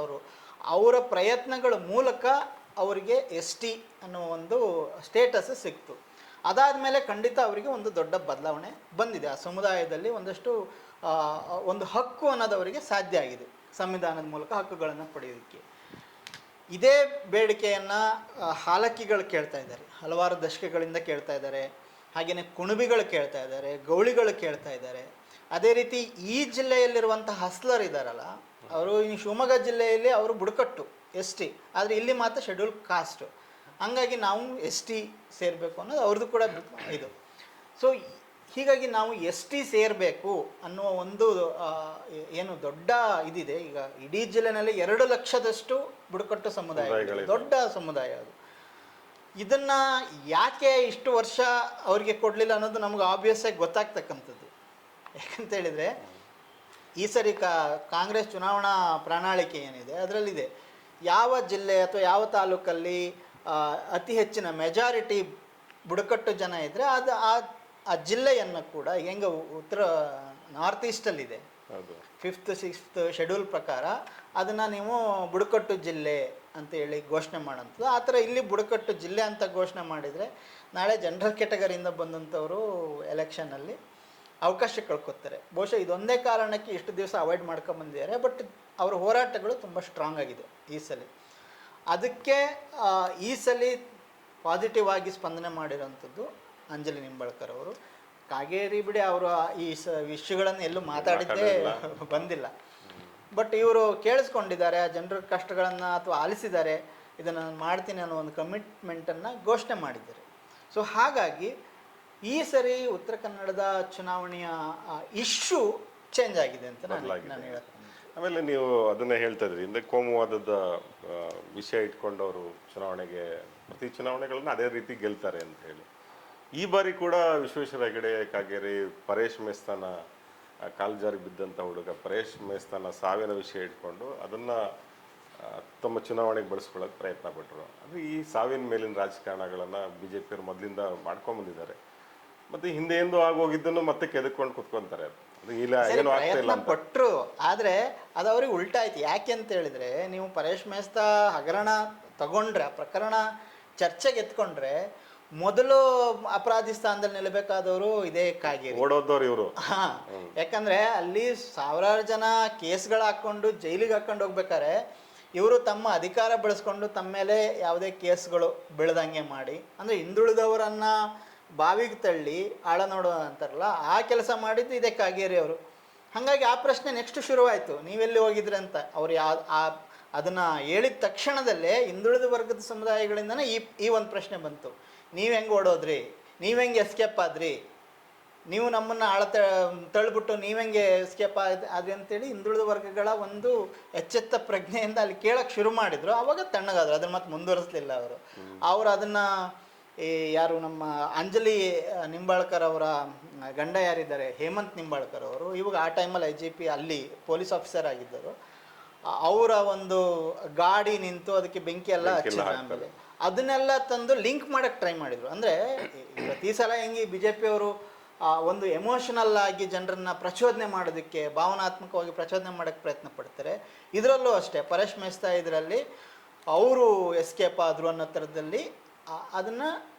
ಅವರ ಪ್ರಯತ್ನಗಳ ಮೂಲಕ ಅವರಿಗೆ ST ಅನ್ನೋ ಒಂದು ಸ್ಟೇಟಸ್ ಸಿಕ್ತು. ಅದಾದಮೇಲೆ ಖಂಡಿತ ಅವರಿಗೆ ಒಂದು ದೊಡ್ಡ ಬದಲಾವಣೆ ಬಂದಿದೆ. ಆ ಸಮುದಾಯದಲ್ಲಿ ಒಂದಷ್ಟು ಒಂದು ಹಕ್ಕು ಅನ್ನೋದು ಅವರಿಗೆ ಸಾಧ್ಯ ಆಗಿದೆ ಸಂವಿಧಾನದ ಮೂಲಕ ಹಕ್ಕುಗಳನ್ನು ಪಡೆಯೋದಕ್ಕೆ. ಇದೇ ಬೇಡಿಕೆಯನ್ನು ಹಾಲಕ್ಕಿಗಳು ಕೇಳ್ತಾ ಇದ್ದಾರೆ, ಹಲವಾರು ದಶಕಗಳಿಂದ ಕೇಳ್ತಾ ಇದ್ದಾರೆ. ಹಾಗೆಯೇ ಕುಣಬಿಗಳು ಕೇಳ್ತಾ ಇದ್ದಾರೆ, ಗೌಳಿಗಳು ಕೇಳ್ತಾ ಇದ್ದಾರೆ. ಅದೇ ರೀತಿ ಈ ಜಿಲ್ಲೆಯಲ್ಲಿರುವಂಥ ಹಸ್ಲರ್ ಇದ್ದಾರಲ್ಲ, ಅವರು ಈ ಶಿವಮೊಗ್ಗ ಜಿಲ್ಲೆಯಲ್ಲಿ ಅವರು ಬುಡಕಟ್ಟು ST, ಆದರೆ ಇಲ್ಲಿ ಮಾತ್ರ ಶೆಡ್ಯೂಲ್ ಕಾಸ್ಟು. ಹಂಗಾಗಿ ನಾವು ST ಸೇರಬೇಕು ಅನ್ನೋದು ಅವ್ರದ್ದು ಕೂಡ ಇದು. ಸೊ ಹೀಗಾಗಿ ನಾವು ST ಸೇರಬೇಕು ಅನ್ನುವ ಒಂದು ಏನು ದೊಡ್ಡ ಇದಿದೆ. ಈಗ ಇಡೀ ಜಿಲ್ಲೆನಲ್ಲಿ 2 ಲಕ್ಷದಷ್ಟು ಬುಡಕಟ್ಟು ಸಮುದಾಯ, ದೊಡ್ಡ ಸಮುದಾಯ ಅದು. ಇದನ್ನು ಯಾಕೆ ಇಷ್ಟು ವರ್ಷ ಅವರಿಗೆ ಕೊಡಲಿಲ್ಲ ಅನ್ನೋದು ನಮ್ಗೆ ಆಬ್ವಿಯಸ್ ಆಗಿ ಗೊತ್ತಾಗ್ತಕ್ಕಂಥದ್ದು. ಯಾಕಂತೇಳಿದರೆ, ಈ ಸರಿ ಕಾಂಗ್ರೆಸ್ ಚುನಾವಣಾ ಪ್ರಣಾಳಿಕೆ ಏನಿದೆ ಅದರಲ್ಲಿದೆ, ಯಾವ ಜಿಲ್ಲೆ ಅಥವಾ ಯಾವ ತಾಲೂಕಲ್ಲಿ ಅತಿ ಹೆಚ್ಚಿನ ಮೆಜಾರಿಟಿ ಬುಡಕಟ್ಟು ಜನ ಇದ್ದರೆ ಅದು ಆ ಜಿಲ್ಲೆಯನ್ನು ಕೂಡ ಹೆಂಗೆ ಉತ್ತರ ನಾರ್ತ್ ಈಸ್ಟಲ್ಲಿದೆ 5th 6th ಶೆಡ್ಯೂಲ್ ಪ್ರಕಾರ ಅದನ್ನು ನೀವು ಬುಡಕಟ್ಟು ಜಿಲ್ಲೆ ಅಂತೇಳಿ ಘೋಷಣೆ ಮಾಡೋಂಥದ್ದು. ಆ ಥರ ಇಲ್ಲಿ ಬುಡಕಟ್ಟು ಜಿಲ್ಲೆ ಅಂತ ಘೋಷಣೆ ಮಾಡಿದರೆ ನಾಳೆ ಜನರಲ್ ಕ್ಯಾಟಗರಿಯಿಂದ ಬಂದಂಥವರು ಎಲೆಕ್ಷನ್ನಲ್ಲಿ ಅವಕಾಶ ಕಳ್ಕೊತಾರೆ. ಬಹುಶಃ ಇದೊಂದೇ ಕಾರಣಕ್ಕೆ ಇಷ್ಟು ದಿವಸ ಅವಾಯ್ಡ್ ಮಾಡ್ಕೊಂಬಂದಿದ್ದಾರೆ. ಬಟ್ ಅವರ ಹೋರಾಟಗಳು ತುಂಬ ಸ್ಟ್ರಾಂಗ್ ಆಗಿದೆ ಈ ಸಲ. ಅದಕ್ಕೆ ಈ ಸಲ ಪಾಸಿಟಿವ್ ಆಗಿ ಸ್ಪಂದನೆ ಮಾಡಿರೋಂಥದ್ದು ಅಂಜಲಿ ನಿಂಬಾಳ್ಕರ್ ಅವರು. ಕಾಗೇರಿ ಬಿಡಿ ಅವರು ಈ ವಿಷಯಗಳನ್ನು ಎಲ್ಲೂ ಮಾತಾಡಿದ್ದೇ ಬಂದಿಲ್ಲ. ಬಟ್ ಇವರು ಕೇಳಿಸ್ಕೊಂಡಿದ್ದಾರೆ, ಜನರ ಕಷ್ಟಗಳನ್ನು ಅಥವಾ ಆಲಿಸಿದ್ದಾರೆ, ಇದನ್ನು ಮಾಡ್ತೀನಿ ಅನ್ನೋ ಒಂದು ಕಮಿಟ್ಮೆಂಟನ್ನು ಘೋಷಣೆ ಮಾಡಿದ್ದಾರೆ. ಸೊ ಹಾಗಾಗಿ ಈ ಸರಿ ಉತ್ತರ ಕನ್ನಡದ ಚುನಾವಣೆಯ ಇಶ್ಯೂ ಚೇಂಜ್ ಆಗಿದೆ ಅಂತ ನಾನು ಹೇಳ್ತೀನಿ. ಆಮೇಲೆ ನೀವು ಅದನ್ನೇ ಹೇಳ್ತಾ ಇದ್ರಿ, ಹಿಂದೆ ಕೋಮುವಾದದ ವಿಷಯ ಇಟ್ಕೊಂಡವರು ಚುನಾವಣೆಗೆ ಪ್ರತಿ ಚುನಾವಣೆಗಳನ್ನ ಅದೇ ರೀತಿ ಗೆಲ್ತಾರೆ ಅಂತ ಹೇಳಿ, ಈ ಬಾರಿ ಕೂಡ ವಿಶ್ವೇಶ್ವರ ಹೆಗಡೆ ಕಾಗೇರಿ, ಪರೇಶ್ ಮೇಸ್ತಾನ ಕಾಲ್ಜಾರಿ ಬಿದ್ದಂಥ ಹುಡುಗ ಪರೇಶ್ ಮೇಸ್ತಾನ ಸಾವಿನ ವಿಷಯ ಇಟ್ಕೊಂಡು ಅದನ್ನು ತಮ್ಮ ಚುನಾವಣೆಗೆ ಬಳಸ್ಕೊಳ್ಳೋಕೆ ಪ್ರಯತ್ನ ಪಟ್ಟರು. ಅಂದರೆ ಈ ಸಾವಿನ ಮೇಲಿನ ರಾಜಕಾರಣಗಳನ್ನು BJPಯವರು ಮೊದಲಿಂದ ಮಾಡ್ಕೊಂಬಂದಿದ್ದಾರೆ. ಮತ್ತು ಹಿಂದೆ ಎಂದು ಆಗೋಗಿದ್ದನ್ನು ಮತ್ತೆ ಕೆದಕೊಂಡು ಕುತ್ಕೊತಾರೆ. ಏನು ಆಗ್ತಾ ಇಲ್ಲ ಪಟ್ಟರು, ಆದರೆ ಅದು ಅವ್ರಿಗೆ ಉಲ್ಟಾ ಆಯ್ತು. ಯಾಕೆ ಅಂತ ಹೇಳಿದ್ರೆ, ನೀವು ಪರೇಶ್ ಮೇಸ್ತಾ ಹಗರಣ ತಗೊಂಡ್ರೆ, ಆ ಪ್ರಕರಣ ಚರ್ಚೆಗೆ ಎತ್ಕೊಂಡ್ರೆ, ಮೊದಲು ಅಪರಾಧಿ ಸ್ಥಾನದಲ್ಲಿ ನಿಲ್ಲಬೇಕಾದವರು ಇದೇ ಕಾಗೇರಿ, ಓಡೋದವ್ರು ಇವರು. ಯಾಕಂದ್ರೆ ಅಲ್ಲಿ ಸಾವಿರಾರು ಜನ ಕೇಸ್ಗಳು ಹಾಕ್ಕೊಂಡು ಜೈಲಿಗೆ ಹಾಕೊಂಡು ಹೋಗ್ಬೇಕಾರೆ ಇವರು ತಮ್ಮ ಅಧಿಕಾರ ಬಳಸ್ಕೊಂಡು ತಮ್ಮ ಮೇಲೆ ಯಾವುದೇ ಕೇಸ್ಗಳು ಬೀಳದಂಗೆ ಮಾಡಿ, ಅಂದರೆ ಹಿಂದುಳಿದವರನ್ನು ಬಾವಿಗೆ ತಳ್ಳಿ ಆಳ ನೋಡೋ ಅಂತಾರಲ್ಲ, ಆ ಕೆಲಸ ಮಾಡಿದ್ದು ಇದೇ ಕಾಗೇರಿ ಅವರು. ಹಾಗಾಗಿ ಆ ಪ್ರಶ್ನೆ ನೆಕ್ಸ್ಟ್ ಶುರುವಾಯಿತು, ನೀವೆಲ್ಲಿ ಹೋಗಿದ್ರಿ ಅಂತ. ಅವ್ರು ಅದನ್ನು ಹೇಳಿದ ತಕ್ಷಣದಲ್ಲೇ ಹಿಂದುಳಿದ ವರ್ಗದ ಸಮುದಾಯಗಳಿಂದನೇ ಈ ಒಂದು ಪ್ರಶ್ನೆ ಬಂತು. ನೀವು ಹೆಂಗೆ ಓಡೋದ್ರಿ, ನೀವು ಹೆಂಗೆ ಎಸ್ಕೇಪ್ ಆದ್ರಿ, ನೀವು ನಮ್ಮನ್ನು ತಳ್ಳಿಬಿಟ್ಟು ನೀವು ಹೆಂಗೆ ಎಸ್ಕೇಪ್ ಆದ್ರಿ ಅಂತೇಳಿ ಹಿಂದುಳಿದ ವರ್ಗಗಳ ಒಂದು ಎಚ್ಚೆತ್ತ ಪ್ರಜ್ಞೆಯಿಂದ ಅಲ್ಲಿ ಕೇಳಕ್ಕೆ ಶುರು ಮಾಡಿದರು. ಆವಾಗ ತಣ್ಣಗಾದ್ರು, ಅದನ್ನು ಮತ್ತೆ ಮುಂದುವರಿಸಲಿಲ್ಲ ಅವರು ಅದನ್ನು ಯಾರು ನಮ್ಮ ಅಂಜಲಿ ನಿಂಬಾಳ್ಕರ್ ಅವರ ಗಂಡ ಯಾರಿದ್ದಾರೆ, ಹೇಮಂತ್ ನಿಂಬಾಳ್ಕರ್ ಅವರು, ಇವಾಗ ಆ ಟೈಮಲ್ಲಿ IGP ಅಲ್ಲಿ ಪೊಲೀಸ್ ಆಫೀಸರ್ ಆಗಿದ್ದರು. ಅವರ ಒಂದು ಗಾಡಿ ನಿಂತು ಅದಕ್ಕೆ ಬೆಂಕಿ ಎಲ್ಲ ಹಚ್ಚಿದ್ರು. ಆಮೇಲೆ ಅದನ್ನೆಲ್ಲ ತಂದು ಲಿಂಕ್ ಮಾಡೋಕ್ಕೆ ಟ್ರೈ ಮಾಡಿದರು. ಅಂದರೆ ಪ್ರತಿ ಸಲ ಹೆಂಗೆ BJPಯವರು ಒಂದು ಎಮೋಷನಲ್ ಆಗಿ ಜನರನ್ನು ಪ್ರಚೋದನೆ ಮಾಡೋದಕ್ಕೆ, ಭಾವನಾತ್ಮಕವಾಗಿ ಪ್ರಚೋದನೆ ಮಾಡೋಕ್ಕೆ ಪ್ರಯತ್ನ ಪಡ್ತಾರೆ, ಇದರಲ್ಲೂ ಅಷ್ಟೇ. ಪರೇಶ್ ಮೇಸ್ತಾ ಇದರಲ್ಲಿ ಅವರು ಎಸ್ಕೇಪ್ ಆದರು ಅನ್ನೋ ಥರದಲ್ಲಿ ಅದನ್ನು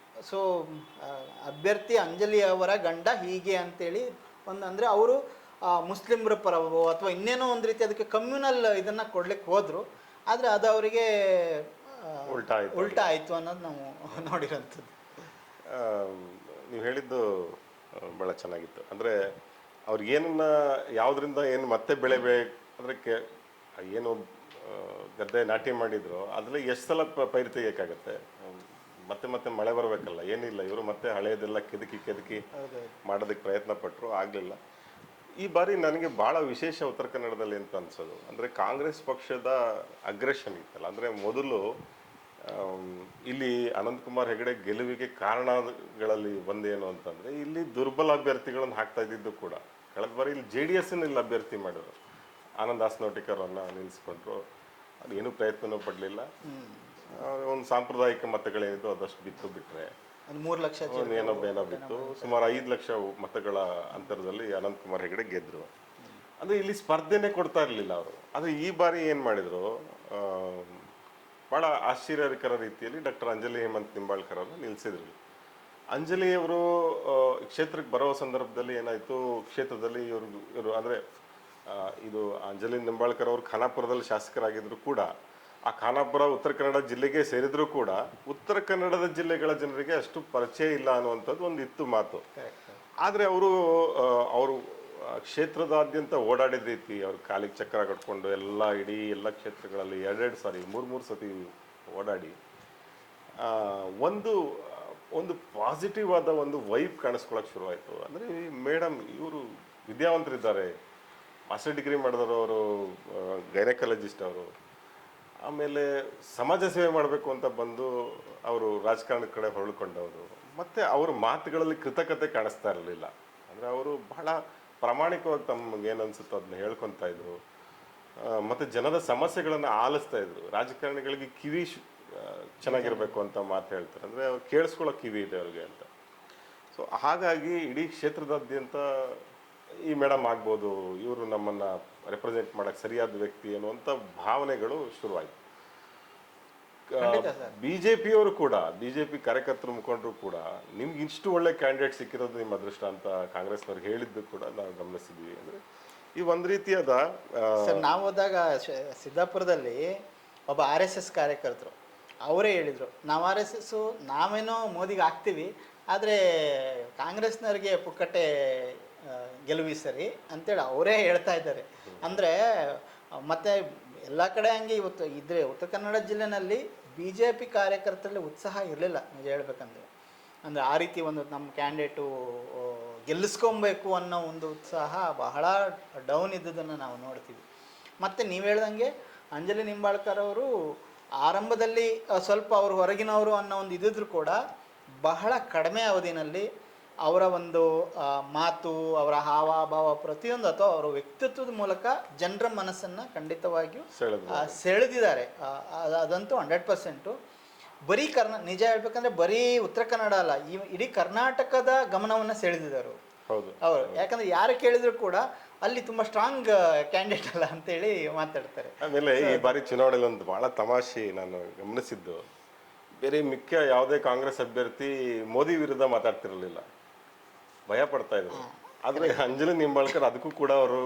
ಸೊ ಅಭ್ಯರ್ಥಿ ಅಂಜಲಿ ಅವರ ಗಂಡ ಹೀಗೆ ಅಂತೇಳಿ ಅಂದರೆ ಅವರು ಮುಸ್ಲಿಮ್ರ ಪರವೋ ಅಥವಾ ಇನ್ನೇನೋ ಒಂದು ರೀತಿ ಅದಕ್ಕೆ ಕಮ್ಯುನಲ್ ಇದನ್ನು ಕೊಡ್ಲಿಕ್ಕೆ ಹೋದರು. ಆದರೆ ಅದು ಅವರಿಗೆ ಉಲ್ಟಾ ಆಯಿತು ಅನ್ನೋದು ನಾವು ನೋಡಿರೋಂಥದ್ದು. ನೀವು ಹೇಳಿದ್ದು ಭಾಳ ಚೆನ್ನಾಗಿತ್ತು. ಅಂದರೆ ಅವ್ರಿಗೇನನ್ನ ಯಾವುದರಿಂದ ಏನು ಮತ್ತೆ ಬೆಳೆಬೇಕು ಅಂದರೆ ಏನು ಗದ್ದೆ ನಾಟಿ ಮಾಡಿದ್ರು ಅದ್ರಲ್ಲಿ ಎಷ್ಟು ಸಲ ಪೈರು ತೆಗಿಯೋಕ್ಕಾಗತ್ತೆ? ಮತ್ತೆ ಮತ್ತೆ ಮಳೆ ಬರಬೇಕಲ್ಲ, ಏನಿಲ್ಲ. ಇವರು ಮತ್ತೆ ಹಳೆಯದೆಲ್ಲ ಕೆದಕಿ ಮಾಡೋದಕ್ಕೆ ಪ್ರಯತ್ನ ಪಟ್ಟರು, ಆಗಲಿಲ್ಲ. ಈ ಬಾರಿ ನನಗೆ ಭಾಳ ವಿಶೇಷ ಉತ್ತರ ಕನ್ನಡದಲ್ಲಿ ಅಂತ ಅನ್ಸೋದು ಅಂದರೆ ಕಾಂಗ್ರೆಸ್ ಪಕ್ಷದ ಅಗ್ರೆಷನ್ ಇತ್ತಲ್ಲ. ಅಂದರೆ ಮೊದಲು ಇಲ್ಲಿ ಅನಂತಕುಮಾರ್ ಹೆಗಡೆ ಗೆಲುವಿಗೆ ಕಾರಣಗಳಲ್ಲಿ ಒಂದೇನು ಅಂತಂದರೆ ಇಲ್ಲಿ ದುರ್ಬಲ ಅಭ್ಯರ್ಥಿಗಳನ್ನು ಹಾಕ್ತಾ ಇದ್ದಿದ್ದು ಕೂಡ. ಕಳೆದ ಬಾರಿ ಇಲ್ಲಿ JDS ಇಲ್ಲಿ ಅಭ್ಯರ್ಥಿ ಮಾಡಿದ್ರು, ಆನಂದ್ ಹಾಸನೋಟಿಕರನ್ನು ನಿಲ್ಲಿಸ್ಕೊಂಡ್ರು. ಅದು ಏನೂ ಪ್ರಯತ್ನವೂ ಪಡಲಿಲ್ಲ. ಒಂದು ಸಾಂಪ್ರದಾಯಿಕ ಮತಗಳೇನಿದ್ದು ಅದಷ್ಟು ಬಿತ್ತು ಬಿಟ್ಟರೆ ಒಂದು 3 ಲಕ್ಷ ಏನೋ ಬಿತ್ತು. ಸುಮಾರು 5 ಲಕ್ಷ ಮತಗಳ ಅಂತರದಲ್ಲಿ ಅನಂತಕುಮಾರ್ ಹೆಗಡೆ ಗೆದ್ದರು. ಅಂದರೆ ಇಲ್ಲಿ ಸ್ಪರ್ಧೆನೇ ಕೊಡ್ತಾ ಇರಲಿಲ್ಲ ಅವರು. ಆದರೆ ಈ ಬಾರಿ ಏನು ಮಾಡಿದರು, ಭಾಳ ಆಶ್ಚರ್ಯಕರ ರೀತಿಯಲ್ಲಿ ಡಾಕ್ಟರ್ ಅಂಜಲಿ ಹೇಮಂತ್ ನಿಂಬಾಳ್ಕರ್ ಅವರು ನಿಲ್ಲಿಸಿದ್ರು. ಅಂಜಲಿಯವರು ಕ್ಷೇತ್ರಕ್ಕೆ ಬರೋ ಸಂದರ್ಭದಲ್ಲಿ ಏನಾಯಿತು, ಕ್ಷೇತ್ರದಲ್ಲಿ ಇವರು ಅಂದರೆ ಇದು ಅಂಜಲಿ ನಿಂಬಾಳ್ಕರ್ ಅವರು ಖಾನಾಪುರದಲ್ಲಿ ಶಾಸಕರಾಗಿದ್ದರು ಕೂಡ, ಆ ಖಾನಾಪುರ ಉತ್ತರ ಕನ್ನಡ ಜಿಲ್ಲೆಗೆ ಸೇರಿದರೂ ಕೂಡ ಉತ್ತರ ಕನ್ನಡದ ಜಿಲ್ಲೆಗಳ ಜನರಿಗೆ ಅಷ್ಟು ಪರಿಚಯ ಇಲ್ಲ ಅನ್ನುವಂಥದ್ದು ಒಂದು ಇತ್ತು ಮಾತು. ಆದರೆ ಅವರು ಕ್ಷೇತ್ರದಾದ್ಯಂತ ಓಡಾಡಿದ ರೀತಿ, ಅವ್ರ ಕಾಲಿಗೆ ಚಕ್ರ ಕಟ್ಕೊಂಡು ಇಡೀ ಎಲ್ಲ ಕ್ಷೇತ್ರಗಳಲ್ಲಿ 2-3 ಸತಿ ಓಡಾಡಿ ಒಂದು ಪಾಸಿಟಿವ್ ಆದ ಒಂದು ವೈಬ್ ಕಾಣಿಸ್ಕೊಳಕ್ಕೆ ಶುರುವಾಯಿತು. ಅಂದರೆ ಮೇಡಮ್ ಇವರು ವಿದ್ಯಾವಂತರಿದ್ದಾರೆ, ಮಾಸ್ಟರ್ ಡಿಗ್ರಿ ಮಾಡಿದವರು, ಅವರು ಗೈನಕಾಲಜಿಸ್ಟ್ ಅವರು. ಆಮೇಲೆ ಸಮಾಜ ಸೇವೆ ಮಾಡಬೇಕು ಅಂತ ಬಂದು ಅವರು ರಾಜಕಾರಣದ ಕಡೆ ಹೊರಳ್ಕೊಂಡವರು. ಮತ್ತು ಅವ್ರ ಮಾತುಗಳಲ್ಲಿ ಕೃತಕತೆ ಕಾಣಿಸ್ತಾ ಇರಲಿಲ್ಲ. ಅಂದರೆ ಅವರು ಬಹಳ ಪ್ರಾಮಾಣಿಕವಾಗಿ ತಮಗೆ ಏನು ಅನಿಸುತ್ತೋ ಅದನ್ನ ಹೇಳ್ಕೊತಾ ಇದ್ರು. ಮತ್ತು ಜನರ ಸಮಸ್ಯೆಗಳನ್ನು ಆಲಿಸ್ತಾ ಇದ್ರು. ರಾಜಕಾರಣಿಗಳಿಗೆ ಕಿವಿ ಚೆನ್ನಾಗಿರಬೇಕು ಅಂತ ಮಾತು ಹೇಳ್ತಾರೆ, ಅಂದರೆ ಅವ್ರು ಕೇಳಿಸ್ಕೊಳ್ಳೋ ಕಿವಿ ಇದೆ ಅವ್ರಿಗೆ ಅಂತ. ಸೊ ಹಾಗಾಗಿ ಇಡೀ ಕ್ಷೇತ್ರದಾದ್ಯಂತ ಈ ಮೇಡಮ್ ಆಗ್ಬೋದು, ಇವರು ನಮ್ಮನ್ನು ರೆಪ್ರೆಸೆಂಟ್ ಮಾಡೋಕ್ಕೆ ಸರಿಯಾದ ವ್ಯಕ್ತಿ ಅನ್ನುವಂಥ ಭಾವನೆಗಳು ಶುರುವಾಯಿತು. ಬಿಜೆಪಿಯವರು ಕೂಡ, ಬಿಜೆಪಿ ಕಾರ್ಯಕರ್ತರು ಮುಖಂಡರು ಕೂಡ ನಿಮ್ಗೆ ಇಷ್ಟು ಒಳ್ಳೆ ಕ್ಯಾಂಡಿಡೇಟ್ ಸಿಕ್ಕಿರೋದು ನಿಮ್ಮ ಅದೃಷ್ಟ ಅಂತ ಕಾಂಗ್ರೆಸ್ನವ್ರಿಗೆ ಹೇಳಿದ್ದು ಕೂಡ ನಾವು ಗಮನಿಸಿದ್ವಿ. ಅಂದರೆ ಈ ಒಂದು ರೀತಿಯಾದ ಸರ್, ನಾವು ಹೋದಾಗ ಸಿದ್ದಾಪುರದಲ್ಲಿ ಒಬ್ಬ RSS ಕಾರ್ಯಕರ್ತರು ಅವರೇ ಹೇಳಿದರು, ನಾವು RSS ನಾವೇನೋ ಮೋದಿಗೆ ಹಾಕ್ತೀವಿ, ಆದರೆ ಕಾಂಗ್ರೆಸ್ನವ್ರಿಗೆ ಪುಕ್ಕಟ್ಟೆ ಗೆಲುವಿ ಸರಿ ಅಂತೇಳಿ ಅವರೇ ಹೇಳ್ತಾ ಇದ್ದಾರೆ. ಅಂದರೆ ಮತ್ತು ಎಲ್ಲ ಕಡೆ ಹಂಗೆ ಇವತ್ತು ಇದ್ರೆ ಉತ್ತರ ಕನ್ನಡ ಜಿಲ್ಲೆನಲ್ಲಿ BJP ಕಾರ್ಯಕರ್ತರಲ್ಲಿ ಉತ್ಸಾಹ ಇರಲಿಲ್ಲ ನಿಜ ಹೇಳ್ಬೇಕಂದ್ರೆ. ಅಂದರೆ ಆ ರೀತಿ ಒಂದು ನಮ್ಮ ಕ್ಯಾಂಡಿಡೇಟು ಗೆಲ್ಲಿಸ್ಕೊಬೇಕು ಅನ್ನೋ ಒಂದು ಉತ್ಸಾಹ ಬಹಳ ಡೌನ್ ಇದ್ದದನ್ನು ನಾವು ನೋಡ್ತೀವಿ. ಮತ್ತು ನೀವು ಹೇಳ್ದಂಗೆ ಅಂಜಲಿ ನಿಂಬಾಳ್ಕರ್ ಅವರು ಆರಂಭದಲ್ಲಿ ಸ್ವಲ್ಪ ಅವರು ಹೊರಗಿನವರು ಅನ್ನೋ ಒಂದು ಇದ್ದಿದ್ರು ಕೂಡ ಬಹಳ ಕಡಿಮೆ ಅವಧಿನಲ್ಲಿ ಅವರ ಒಂದು ಮಾತು, ಅವರ ಹಾವಭಾವ ಪ್ರತಿಯೊಂದು ಅಥವಾ ಅವರ ವ್ಯಕ್ತಿತ್ವದ ಮೂಲಕ ಜನರ ಮನಸ್ಸನ್ನು ಖಂಡಿತವಾಗಿಯೂ ಸೆಳೆದಿದ್ದಾರೆ. ಅದಂತೂ 100%. ಬರೀ ನಿಜ ಹೇಳ್ಬೇಕಂದ್ರೆ ಬರೀ ಉತ್ತರ ಕನ್ನಡ ಅಲ್ಲ, ಇಡೀ ಕರ್ನಾಟಕದ ಗಮನವನ್ನು ಸೆಳೆದಿದ್ದಾರೆ ಅವರು. ಯಾಕಂದ್ರೆ ಯಾರು ಕೇಳಿದ್ರು ಕೂಡ ಅಲ್ಲಿ ತುಂಬ ಸ್ಟ್ರಾಂಗ್ ಕ್ಯಾಂಡಿಡೇಟ್ ಅಲ್ಲ ಅಂತೇಳಿ ಮಾತಾಡ್ತಾರೆ. ಆಮೇಲೆ ಈ ಬಾರಿ ಚುನಾವಣೆಯಲ್ಲಿ ಒಂದು ಭಾಳ ತಮಾಷೆ ನಾನು ಗಮನಿಸಿದ್ದು, ಬೇರೆ ಮುಖ್ಯ ಯಾವುದೇ ಕಾಂಗ್ರೆಸ್ ಅಭ್ಯರ್ಥಿ ಮೋದಿ ವಿರುದ್ಧ ಮಾತಾಡ್ತಿರಲಿಲ್ಲ, ಭಯ ಪಡ್ತಾ ಇದ್ರು. ಆದ್ರೆ ಅಂಜಲಿ ನಿಂಬಾಳ್ಕರ್ ಅದಕ್ಕೂ ಕೂಡ ಅವರು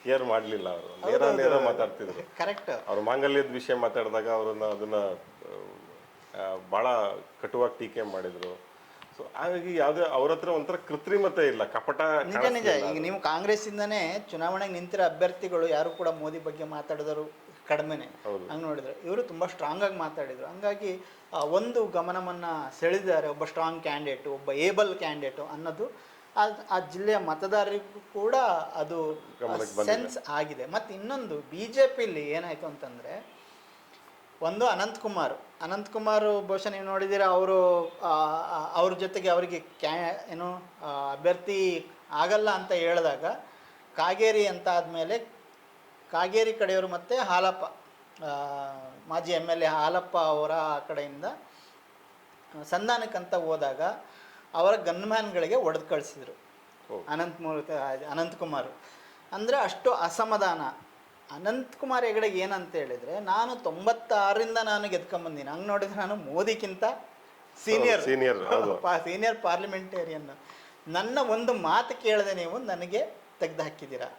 ಕೇರ್ ಮಾಡಲಿಲ್ಲ. ಅವರು ನೇರ ಮಾತಾಡ್ತಿದ್ರು. ಕರೆಕ್ಟ್. ಅವ್ರ ಮಾಂಗಲ್ಯದ ವಿಷಯ ಮಾತಾಡಿದಾಗ ಅದನ್ನ ಬಹಳ ಕಟುವಾಗಿ ಟೀಕೆ ಮಾಡಿದ್ರು. ಸೊ ಹಾಗಾಗಿ ಯಾವುದೇ ಅವ್ರ ಹತ್ರ ಒಂಥರ ಕೃತ್ರಿಮತೆ ಇಲ್ಲ, ಕಪಟ. ನಿಜ. ಈಗ ನೀವು ಕಾಂಗ್ರೆಸ್ಸಿಂದನೇ ಚುನಾವಣೆಗೆ ನಿಂತಿರೋ ಅಭ್ಯರ್ಥಿಗಳು ಯಾರು ಕೂಡ ಮೋದಿ ಬಗ್ಗೆ ಮಾತಾಡಿದರು ಕಡಿಮೆನೆ. ಹಂಗೆ ನೋಡಿದ್ರೆ ಇವರು ತುಂಬ ಸ್ಟ್ರಾಂಗ್ ಆಗಿ ಮಾತಾಡಿದ್ರು. ಹಂಗಾಗಿ ಒಂದು ಗಮನವನ್ನು ಸೆಳೆದಿದ್ದಾರೆ. ಒಬ್ಬ ಸ್ಟ್ರಾಂಗ್ ಕ್ಯಾಂಡಿಡೇಟು, ಒಬ್ಬ ಏಬಲ್ ಕ್ಯಾಂಡಿಡೇಟು ಅನ್ನೋದು ಆ ಜಿಲ್ಲೆಯ ಮತದಾರರಿಗೂ ಕೂಡ ಅದು ಸೆನ್ಸ್ ಆಗಿದೆ. ಮತ್ತು ಇನ್ನೊಂದು BJPಲಿ ಏನಾಯಿತು ಅಂತಂದರೆ, ಒಂದು ಅನಂತಕುಮಾರ್ ಬಹುಶಃ ನೀವು ನೋಡಿದ್ದೀರಾ, ಅವ್ರ ಜೊತೆಗೆ ಅವರಿಗೆ ಅಭ್ಯರ್ಥಿ ಆಗಲ್ಲ ಅಂತ ಹೇಳಿದಾಗ ಕಾಗೇರಿ ಅಂತ ಆದಮೇಲೆ ಕಾಗೇರಿ ಕಡೆಯವರು ಮತ್ತು ಹಾಲಪ್ಪ, ಮಾಜಿ MLA ಹಾಲಪ್ಪ ಅವರ ಕಡೆಯಿಂದ ಸಂಧಾನಕ್ಕಂತ ಹೋದಾಗ ಅವರ ಗನ್ಮ್ಯಾನ್ಗಳಿಗೆ ಒಡೆದು ಕಳಿಸಿದರು ಅನಂತಕುಮಾರ್. ಅಂದರೆ ಅಷ್ಟು ಅಸಮಾಧಾನ. ಅನಂತಕುಮಾರ್ ಹೆಗಡೆಗೆ ಏನಂತ ಹೇಳಿದರೆ, ನಾನು 96ರಿಂದ ನಾನು ಗೆದ್ಕೊಂಬಂದಿನಿ. ಹಂಗೆ ನೋಡಿದ್ರೆ ನಾನು ಮೋದಿಗಿಂತ ಸೀನಿಯರ್ ಪಾರ್ಲಿಮೆಂಟೇರಿಯನ್. ನನ್ನ ಒಂದು ಮಾತು ಕೇಳದೆ ನೀವು ನನಗೆ ತೆಗೆದು ಹಾಕಿದ್ದೀರಾ.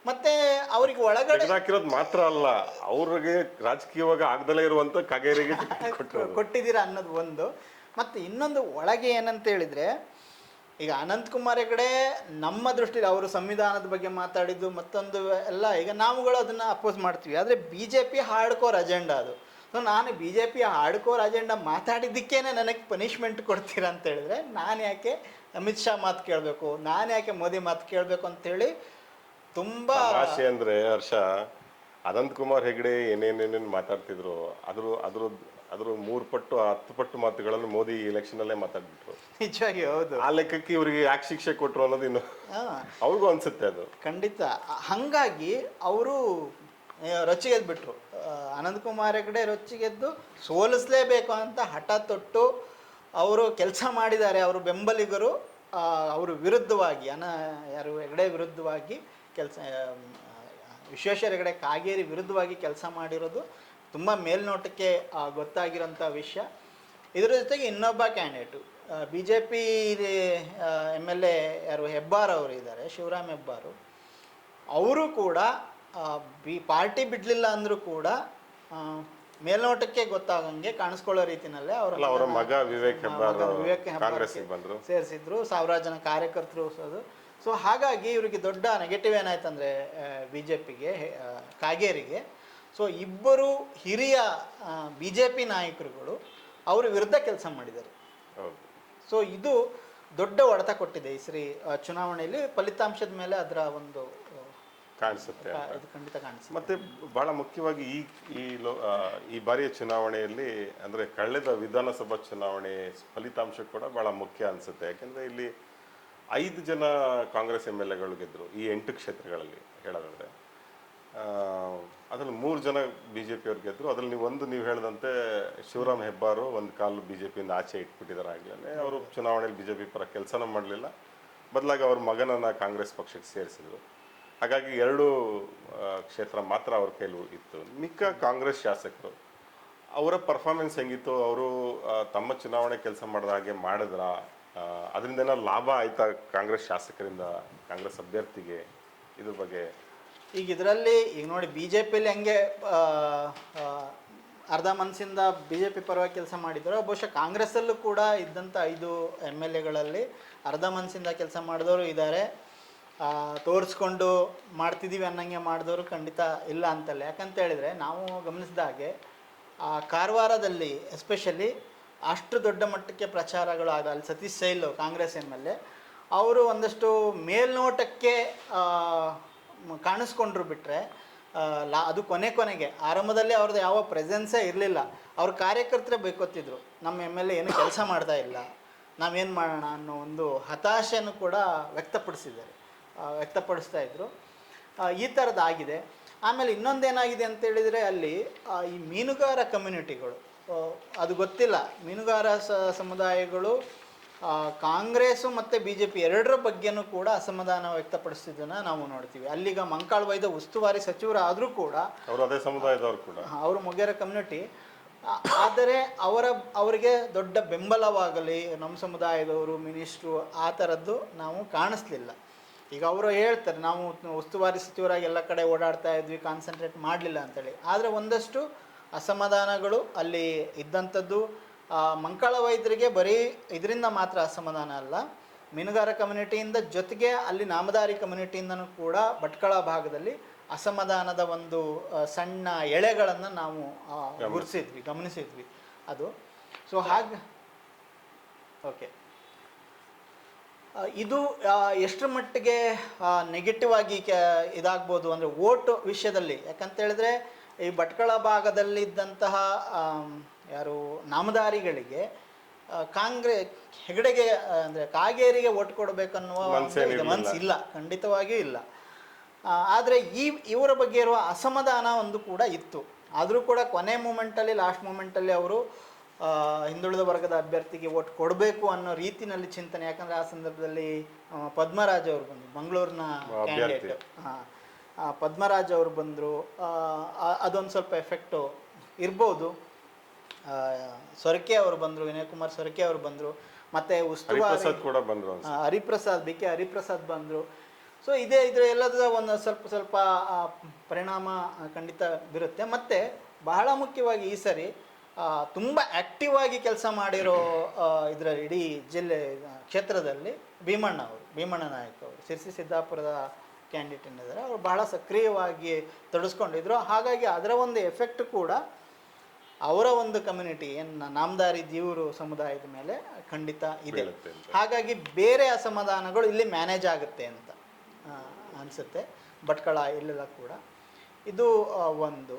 ಮತ್ತೆ ಅವ್ರಿಗೆ ಒಳಗಡೆ ಹಾಕಿರೋದು ಮಾತ್ರ ಅಲ್ಲ, ಅವ್ರಿಗೆ ರಾಜಕೀಯವಾಗಿ ಆಗದಲ್ಲೇ ಇರುವಂತ ಕಾಗೇರಿಗೆ ಕೊಟ್ಟಿದ್ದೀರಾ ಅನ್ನೋದು ಒಂದು. ಮತ್ತು ಇನ್ನೊಂದು ಒಳಗೆ ಏನಂತ ಹೇಳಿದರೆ, ಈಗ ಅನಂತಕುಮಾರ್ ಹೆಗಡೆ ನಮ್ಮ ದೃಷ್ಟಿಯಲ್ಲಿ ಅವರು ಸಂವಿಧಾನದ ಬಗ್ಗೆ ಮಾತಾಡಿದ್ದು ಮತ್ತೊಂದು ಎಲ್ಲ ಈಗ ನಾವುಗಳು ಅದನ್ನು ಅಪೋಸ್ ಮಾಡ್ತೀವಿ. ಆದರೆ B J P hardcore agenda ಅದು. ಸೊ ನಾನು B J P hardcore agenda ಮಾತಾಡಿದ್ದಕ್ಕೇ ನನಗೆ ಪನಿಷ್ಮೆಂಟ್ ಕೊಡ್ತೀರಾ ಅಂತ ಹೇಳಿದ್ರೆ ನಾನು ಯಾಕೆ ಅಮಿತ್ ಶಾ ಮಾತು ಕೇಳಬೇಕು, ನಾನು ಯಾಕೆ ಮೋದಿ ಮಾತು ಕೇಳಬೇಕು ಅಂತೇಳಿ ತುಂಬ ಭಾಷೆ ಅಂದರೆ ಹರ್ಷ, ಅನಂತಕುಮಾರ್ ಹೆಗಡೆ ಏನೇನೇನೇನು ಮಾತಾಡ್ತಿದ್ರು ಅದ್ರ 3 ಪಟ್ಟು 10 ಪಟ್ಟು ಮಾತುಗಳನ್ನು ಮೋದಿ ಎಲೆಕ್ಷನಲ್ಲೇ ಮಾತಾಡ್ಬಿಟ್ರು. ನಿಜವಾಗಿ ಹೌದು. ಆ ಲೆಕ್ಕಕ್ಕೆ ಇವ್ರಿಗೆ ಯಾಕೆ ಶಿಕ್ಷೆ ಕೊಟ್ಟರು ಅನ್ನೋದು ಇನ್ನು ಅವ್ರಿಗೂ ಅನ್ಸುತ್ತೆ ಅದು. ಖಂಡಿತ. ಹಾಗಾಗಿ ಅವರು ರೊಚ್ಚಿಗೆದ್ಬಿಟ್ರು. ಅನಂತಕುಮಾರ್ ಹೆಗಡೆ ರೊಚ್ಚಿಗೆದ್ದು ಸೋಲಿಸಲೇಬೇಕು ಅಂತ ಹಠ ತೊಟ್ಟು ಅವರು ಕೆಲಸ ಮಾಡಿದ್ದಾರೆ. ಅವರು ಬೆಂಬಲಿಗರು ಅವರು ವಿರುದ್ಧವಾಗಿ ಯಾರು ಹೆಗಡೆ ವಿರುದ್ಧವಾಗಿ ಕೆಲಸ, ವಿಶ್ವೇಶ್ವರ ಹೆಗಡೆ ಕಾಗೇರಿ ವಿರುದ್ಧವಾಗಿ ಕೆಲಸ ಮಾಡಿರೋದು ತುಂಬ ಮೇಲ್ನೋಟಕ್ಕೆ ಗೊತ್ತಾಗಿರೋಂಥ ವಿಷಯ. ಇದರ ಜೊತೆಗೆ ಇನ್ನೊಬ್ಬ candidate B J P MLA ಯಾರು ಹೆಬ್ಬಾರ್ ಅವರು ಇದ್ದಾರೆ, ಶಿವರಾಮ್ ಹೆಬ್ಬಾರು. ಅವರು ಕೂಡ ಪಾರ್ಟಿ ಬಿಡಲಿಲ್ಲ ಅಂದರೂ ಕೂಡ ಮೇಲ್ನೋಟಕ್ಕೆ ಗೊತ್ತಾಗಂಗೆ ಕಾಣಿಸ್ಕೊಳ್ಳೋ ರೀತಿಯಲ್ಲೇ ಅವರ ಮಗ ವಿವೇಕ್ ಹೆಬ್ಬಾರ್ ಸೇರಿಸಿದ್ರು, ಸಾವಿರಾರು ಜನ ಕಾರ್ಯಕರ್ತರು ಅದು. ಸೊ ಹಾಗಾಗಿ ಇವರಿಗೆ ದೊಡ್ಡ ನೆಗೆಟಿವ್ ಏನಾಯ್ತಂದರೆ ಬಿ ಜೆ ಪಿಗೆ, ಕಾಗೇರಿಗೆ. ಸೊ ಇಬ್ಬರು ಹಿರಿಯ ಬಿ ಜೆ ಪಿ ನಾಯಕರುಗಳು ಅವ್ರ ವಿರುದ್ಧ ಕೆಲಸ ಮಾಡಿದ್ದಾರೆ. ಸೊ ಇದು ದೊಡ್ಡ ಹೊಡೆತ ಕೊಟ್ಟಿದೆ ಈ ಸರಿ ಚುನಾವಣೆಯಲ್ಲಿ. ಫಲಿತಾಂಶದ ಮೇಲೆ ಅದರ ಒಂದು ಕಾಣಿಸುತ್ತೆ, ಇದು ಖಂಡಿತ ಕಾಣಿಸುತ್ತೆ. ಮತ್ತೆ ಬಹಳ ಮುಖ್ಯವಾಗಿ ಈ ಬಾರಿಯ ಚುನಾವಣೆಯಲ್ಲಿ ಅಂದರೆ ಕಳೆದ ವಿಧಾನಸಭಾ ಚುನಾವಣೆ ಫಲಿತಾಂಶ ಕೂಡ ಬಹಳ ಮುಖ್ಯ ಅನಿಸುತ್ತೆ. ಯಾಕೆಂದರೆ ಇಲ್ಲಿ 5 ಜನ ಕಾಂಗ್ರೆಸ್ MLAಗಳು ಗೆದ್ದರು ಈ 8 ಕ್ಷೇತ್ರಗಳಲ್ಲಿ ಹೇಳೋದಾದರೆ. ಅದರಲ್ಲಿ 3 ಜನ BJP ಅವ್ರು ಗೆದ್ದರು. ಅದರಲ್ಲಿ ನೀವು ಹೇಳಿದಂತೆ ಶಿವರಾಮ್ ಹೆಬ್ಬಾರು ಒಂದು ಕಾಲು BJPಯಿಂದ ಆಚೆ ಇಟ್ಬಿಟ್ಟಿದ್ದಾರೆ. ಆಗಲೇ ಅವರು ಚುನಾವಣೆಯಲ್ಲಿ BJP ಪರ ಕೆಲಸನ ಮಾಡಲಿಲ್ಲ, ಬದಲಾಗಿ ಅವ್ರ ಮಗನನ್ನು ಕಾಂಗ್ರೆಸ್ ಪಕ್ಷಕ್ಕೆ ಸೇರಿಸಿದರು. ಹಾಗಾಗಿ 2 ಕ್ಷೇತ್ರ ಮಾತ್ರ ಅವ್ರ ಕೈಲಿ ಇತ್ತು. ಮಿಕ್ಕ ಕಾಂಗ್ರೆಸ್ ಶಾಸಕರು ಅವರ ಪರ್ಫಾರ್ಮೆನ್ಸ್ ಹೆಂಗಿತ್ತು, ಅವರು ತಮ್ಮ ಚುನಾವಣೆ ಕೆಲಸ ಮಾಡಿದ ಹಾಗೆ ಮಾಡಿದ್ರ, ಅದರಿಂದ ಏನೋ ಲಾಭ ಆಯ್ತಾ ಕಾಂಗ್ರೆಸ್ ಶಾಸಕರಿಂದ ಕಾಂಗ್ರೆಸ್ ಅಭ್ಯರ್ಥಿಗೆ? ಇದ್ರ ಬಗ್ಗೆ ಈಗ ಇದರಲ್ಲಿ ಈಗ ನೋಡಿ ಬಿ ಜೆ ಪಿಲಿ ಹೆಂಗೆ ಅರ್ಧ ಮನಸ್ಸಿಂದ ಬಿ ಜೆ ಪಿ ಪರವಾಗಿ ಕೆಲಸ ಮಾಡಿದ್ರು, ಬಹುಶಃ ಕಾಂಗ್ರೆಸ್ಸಲ್ಲೂ ಕೂಡ ಇದ್ದಂಥ 5 MLAಗಳಲ್ಲಿ ಅರ್ಧ ಮನಸ್ಸಿಂದ ಕೆಲಸ ಮಾಡಿದವರು ಇದ್ದಾರೆ. ತೋರಿಸ್ಕೊಂಡು ಮಾಡ್ತಿದ್ದೀವಿ ಅನ್ನಂಗೆ ಮಾಡಿದವರು ಖಂಡಿತ ಇಲ್ಲ ಅಂತಲ್ಲ. ಯಾಕಂತ ಹೇಳಿದರೆ ನಾವು ಗಮನಿಸಿದ ಹಾಗೆ ಕಾರವಾರದಲ್ಲಿ ಎಸ್ಪೆಷಲಿ ಅಷ್ಟು ದೊಡ್ಡ ಮಟ್ಟಕ್ಕೆ ಪ್ರಚಾರಗಳು ಆಗ ಅಲ್ಲಿ ಸತೀಶ್ ಸೈಲ್ ಕಾಂಗ್ರೆಸ್ MLA ಅವರು ಒಂದಷ್ಟು ಮೇಲ್ನೋಟಕ್ಕೆ ಕಾಣಿಸ್ಕೊಂಡ್ರು ಬಿಟ್ಟರೆ ಅದು ಕೊನೆಗೆ ಆರಂಭದಲ್ಲಿ ಅವ್ರದ್ದು ಯಾವ ಪ್ರೆಸೆನ್ಸೇ ಇರಲಿಲ್ಲ. ಅವ್ರ ಕಾರ್ಯಕರ್ತರೇ ಬೈಕೊತ್ತಿದ್ರು, ನಮ್ಮ MLA ಏನು ಕೆಲಸ ಮಾಡ್ತಾ ಇಲ್ಲ, ನಾವೇನು ಮಾಡೋಣ ಅನ್ನೋ ಒಂದು ಹತಾಶೆಯನ್ನು ಕೂಡ ವ್ಯಕ್ತಪಡಿಸ್ತಾ ಇದ್ರು. ಈ ಥರದ್ದಾಗಿದೆ. ಆಮೇಲೆ ಇನ್ನೊಂದೇನಾಗಿದೆ ಅಂತೇಳಿದರೆ ಅಲ್ಲಿ ಈ ಮೀನುಗಾರ ಕಮ್ಯುನಿಟಿಗಳು, ಅದು ಗೊತ್ತಿಲ್ಲ, ಮೀನುಗಾರ ಸಮುದಾಯಗಳು ಕಾಂಗ್ರೆಸ್ಸು ಮತ್ತು BJP ಎರಡರ ಬಗ್ಗೆನೂ ಕೂಡ ಅಸಮಾಧಾನ ವ್ಯಕ್ತಪಡಿಸಿದ್ದನ್ನು ನಾವು ನೋಡ್ತೀವಿ. ಅಲ್ಲಿಗ ಮಂಕಾಳ ವೈದ್ಯ ಉಸ್ತುವಾರಿ ಸಚಿವರಾದರೂ ಕೂಡ ಅದೇ ಸಮುದಾಯದವರು ಕೂಡ ಅವರು ಮೊಗೇರ ಕಮ್ಯುನಿಟಿ, ಆದರೆ ಅವರಿಗೆ ದೊಡ್ಡ ಬೆಂಬಲವಾಗಲಿ ನಮ್ಮ ಸಮುದಾಯದವರು ಮಿನಿಸ್ಟ್ರು ಆ ಥರದ್ದು ನಾವು ಕಾಣಿಸ್ಲಿಲ್ಲ. ಈಗ ಅವರು ಹೇಳ್ತಾರೆ ನಾವು ಉಸ್ತುವಾರಿ ಸಚಿವರಾಗಿ ಎಲ್ಲ ಕಡೆ ಓಡಾಡ್ತಾ ಇದ್ವಿ, ಕಾನ್ಸಂಟ್ರೇಟ್ ಮಾಡಲಿಲ್ಲ ಅಂತೇಳಿ. ಆದರೆ ಒಂದಷ್ಟು ಅಸಮಾಧಾನಗಳು ಅಲ್ಲಿ ಇದ್ದಂಥದ್ದು. ಮಂಕಾಳ ವೈದ್ಯರಿಗೆ ಬರೀ ಇದರಿಂದ ಮಾತ್ರ ಅಸಮಾಧಾನ ಅಲ್ಲ, ಮೀನುಗಾರ ಕಮ್ಯುನಿಟಿಯಿಂದ ಜೊತೆಗೆ ಅಲ್ಲಿ ನಾಮಧಾರಿ ಕಮ್ಯುನಿಟಿಯಿಂದನೂ ಕೂಡ ಭಟ್ಕಳ ಭಾಗದಲ್ಲಿ ಅಸಮಾಧಾನದ ಒಂದು ಸಣ್ಣ ಎಳೆಗಳನ್ನು ನಾವು ಗಮನಿಸಿದ್ವಿ ಅದು. ಸೊ ಹಾಗೆ ಓಕೆ, ಇದು ಎಷ್ಟರ ಮಟ್ಟಿಗೆ ನೆಗೆಟಿವ್ ಆಗಿ ಇದಾಗ್ಬೋದು ಅಂದರೆ ಓಟ್ ವಿಷಯದಲ್ಲಿ. ಯಾಕಂತೇಳಿದ್ರೆ ಈ ಭಟ್ಕಳ ಭಾಗದಲ್ಲಿದ್ದಂತಹ ಯಾರು ನಾಮಧಾರಿಗಳಿಗೆ ಹೆಗಡೆಗೆ ಅಂದರೆ ಕಾಗೇರಿಗೆ ಓಟ್ ಕೊಡಬೇಕನ್ನುವ ಮನಸ್ಸಿಲ್ಲ, ಖಂಡಿತವಾಗಿಯೂ ಇಲ್ಲ. ಆದರೆ ಇವರ ಬಗ್ಗೆ ಇರುವ ಅಸಮಾಧಾನ ಒಂದು ಕೂಡ ಇತ್ತು. ಆದರೂ ಕೂಡ ಲಾಸ್ಟ್ ಮೂಮೆಂಟಲ್ಲಿ ಅವರು ಹಿಂದುಳಿದ ವರ್ಗದ ಅಭ್ಯರ್ಥಿಗೆ ಓಟ್ ಕೊಡಬೇಕು ಅನ್ನೋ ರೀತಿಯಲ್ಲಿ ಚಿಂತನೆ. ಯಾಕಂದರೆ ಆ ಸಂದರ್ಭದಲ್ಲಿ ಪದ್ಮರಾಜ್ ಅವರು ಬಂದರು, ಮಂಗಳೂರಿನ ಕ್ಯಾಂಡಿಡೇಟ್. ಪದ್ಮರಾಜ್ ಅವರು ಬಂದರು, ಅದೊಂದು ಸ್ವಲ್ಪ ಎಫೆಕ್ಟು ಇರ್ಬೋದು. ಸೊರಕೆ ಅವರು ಬಂದರು, ವಿನಯ್ ಕುಮಾರ್ ಸೊರಕೆ ಅವರು ಬಂದರು, ಮತ್ತು ಉಸ್ತುವಾರಿ ಕೂಡ ಬಂದರು, BK ಹರಿಪ್ರಸಾದ್ ಬಂದರು. ಸೊ ಇದರ ಎಲ್ಲದರ ಒಂದು ಸ್ವಲ್ಪ ಪರಿಣಾಮ ಖಂಡಿತ ಬೀರುತ್ತೆ. ಮತ್ತು ಬಹಳ ಮುಖ್ಯವಾಗಿ ಈ ಸರಿ ತುಂಬ ಆ್ಯಕ್ಟಿವ್ ಆಗಿ ಕೆಲಸ ಮಾಡಿರೋ ಇದರ ಇಡೀ ಜಿಲ್ಲೆ ಕ್ಷೇತ್ರದಲ್ಲಿ ಭೀಮಣ್ಣ ನಾಯಕ್ ಅವರು ಶಿರ್ಸಿ ಸಿದ್ದಾಪುರದ ಕ್ಯಾಂಡಿಡೇಟ್ ಏನಿದ್ದಾರೆ ಅವರು ಬಹಳ ಸಕ್ರಿಯವಾಗಿ ತೊಡಸ್ಕೊಂಡಿದ್ರು. ಹಾಗಾಗಿ ಅದರ ಒಂದು ಎಫೆಕ್ಟ್ ಕೂಡ ಅವರ ಒಂದು ಕಮ್ಯುನಿಟಿ ಏನು ನಾಮದಾರಿ ದೇವರು ಸಮುದಾಯದ ಮೇಲೆ ಖಂಡಿತ ಇದೆ. ಹಾಗಾಗಿ ಬೇರೆ ಅಸಮಾಧಾನಗಳು ಇಲ್ಲಿ ಮ್ಯಾನೇಜ್ ಆಗುತ್ತೆ ಅಂತ ಅನಿಸುತ್ತೆ ಭಟ್ಕಳ ಇಲ್ಲೆಲ್ಲ ಕೂಡ. ಇದು ಒಂದು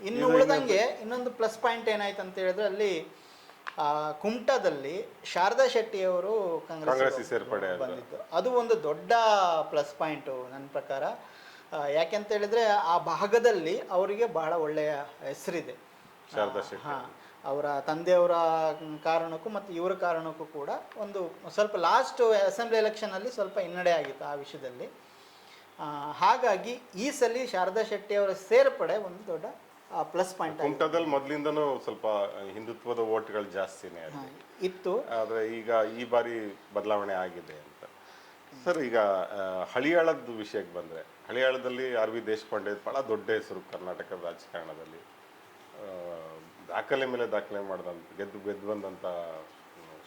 ಇನ್ನು ಉಳಿದಂಗೆ ಇನ್ನೊಂದು ಪ್ಲಸ್ ಪಾಯಿಂಟ್ ಏನಾಯ್ತು ಅಂತ ಹೇಳಿದ್ರೆ ಅಲ್ಲಿ ಕುಮಟಾದಲ್ಲಿ ಶಾರದಾ ಶೆಟ್ಟಿಯವರು ಕಾಂಗ್ರೆಸ್ ಸೇರ್ಪಡೆ ಬಂದಿದ್ದು ಅದು ಒಂದು ದೊಡ್ಡ ಪ್ಲಸ್ ಪಾಯಿಂಟು ನನ್ನ ಪ್ರಕಾರ. ಯಾಕೆಂತ ಹೇಳಿದ್ರೆ ಆ ಭಾಗದಲ್ಲಿ ಅವರಿಗೆ ಬಹಳ ಒಳ್ಳೆಯ ಹೆಸರಿದೆ. ಹಾಂ, ಅವರ ತಂದೆಯವರ ಕಾರಣಕ್ಕೂ ಮತ್ತು ಇವರ ಕಾರಣಕ್ಕೂ ಕೂಡ ಒಂದು ಸ್ವಲ್ಪ ಲಾಸ್ಟ್ ಅಸೆಂಬ್ಲಿ ಎಲೆಕ್ಷನಲ್ಲಿ ಸ್ವಲ್ಪ ಹಿನ್ನಡೆ ಆಗಿತ್ತು ಆ ವಿಷಯದಲ್ಲಿ. ಹಾಗಾಗಿ ಈ ಸಲ ಶಾರದಾ ಶೆಟ್ಟಿ ಅವರ ಸೇರ್ಪಡೆ ಒಂದು ದೊಡ್ಡ ಪ್ಲಸ್ ಪಾಯಿಂಟ್. ಕುಮಟಾದಲ್ಲಿ ಮೊದಲಿಂದನೂ ಸ್ವಲ್ಪ ಹಿಂದುತ್ವದ ಓಟ್ಗಳು ಜಾಸ್ತಿನೇ ಇತ್ತು, ಆದರೆ ಈಗ ಈ ಬಾರಿ ಬದಲಾವಣೆ ಆಗಿದೆ ಅಂತ. ಸರ್, ಈಗ ಹಳಿಯಾಳದ ವಿಷಯಕ್ಕೆ ಬಂದರೆ, ಹಳಿಯಾಳದಲ್ಲಿ ಆರ್ ವಿ ದೇಶಪಾಂಡೆ ಭಾಳ ದೊಡ್ಡ ಹೆಸರು ಕರ್ನಾಟಕದ ರಾಜಕಾರಣದಲ್ಲಿ. ದಾಖಲೆ ಮೇಲೆ ದಾಖಲೆ ಮಾಡಿದಂಥ ಗೆದ್ದು ಬಂದಂಥ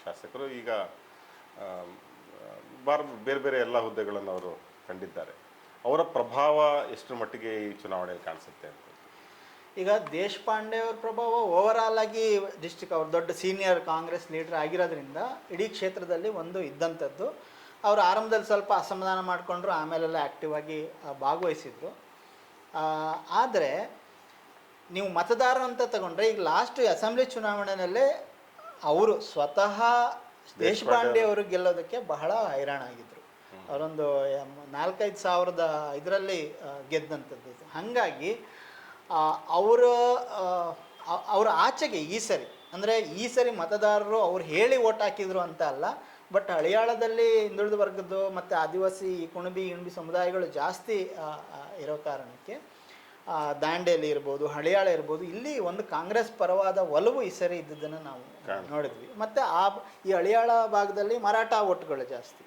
ಶಾಸಕರು ಈಗ ಬೇರೆ ಬೇರೆ ಎಲ್ಲ ಹುದ್ದೆಗಳನ್ನು ಅವರು ಕಂಡಿದ್ದಾರೆ. ಅವರ ಪ್ರಭಾವ ಎಷ್ಟರ ಮಟ್ಟಿಗೆ ಈ ಚುನಾವಣೆಯಲ್ಲಿ ಕಾಣಿಸುತ್ತೆ ಅಂತ? ಈಗ ದೇಶಪಾಂಡೆ ಅವ್ರ ಪ್ರಭಾವ ಓವರಾಲ್ ಆಗಿ ಡಿಸ್ಟ್ರಿಕ್ಟ್ ಅವ್ರು ದೊಡ್ಡ ಸೀನಿಯರ್ ಕಾಂಗ್ರೆಸ್ ಲೀಡರ್ ಆಗಿರೋದ್ರಿಂದ ಇಡೀ ಕ್ಷೇತ್ರದಲ್ಲಿ ಒಂದು ಇದ್ದಂಥದ್ದು. ಅವರು ಆರಂಭದಲ್ಲಿ ಸ್ವಲ್ಪ ಅಸಮಾಧಾನ ಮಾಡಿಕೊಂಡ್ರು, ಆಮೇಲೆಲ್ಲ ಆ್ಯಕ್ಟಿವ್ ಆಗಿ ಭಾಗವಹಿಸಿದ್ರು. ಆದರೆ ನೀವು ಮತದಾರರು ಅಂತ ತಗೊಂಡ್ರೆ ಈಗ ಲಾಸ್ಟ್ ಅಸೆಂಬ್ಲಿ ಚುನಾವಣೆಯಲ್ಲೇ ಅವರು ಸ್ವತಃ ದೇಶಪಾಂಡೆ ಅವರು ಗೆಲ್ಲೋದಕ್ಕೆ ಬಹಳ ಹೈರಾಣ ಆಗಿದ್ರು. ಅವರೊಂದು 4-5 ಸಾವಿರದ ಇದರಲ್ಲಿ ಗೆದ್ದಂಥದ್ದು. ಹಾಗಾಗಿ ಅವರ ಆಚೆಗೆ ಈ ಸರಿ ಮತದಾರರು ಅವ್ರು ಹೇಳಿ ಓಟ್ ಹಾಕಿದ್ರು ಅಂತ ಅಲ್ಲ, ಬಟ್ ಹಳಿಯಾಳದಲ್ಲಿ ಹಿಂದುಳಿದ ವರ್ಗದ್ದು ಮತ್ತು ಆದಿವಾಸಿ ಕುಣಬಿ ಸಮುದಾಯಗಳು ಜಾಸ್ತಿ ಇರೋ ಕಾರಣಕ್ಕೆ ದಾಂಡೇಲಿ ಇರ್ಬೋದು, ಹಳಿಯಾಳ ಇರ್ಬೋದು, ಇಲ್ಲಿ ಒಂದು ಕಾಂಗ್ರೆಸ್ ಪರವಾದ ಒಲವು ಈ ಸರಿ ಇದ್ದದನ್ನು ನಾವು ನೋಡಿದ್ವಿ. ಮತ್ತು ಈ ಹಳಿಯಾಳ ಭಾಗದಲ್ಲಿ ಮರಾಠ ಓಟ್ಗಳು ಜಾಸ್ತಿ,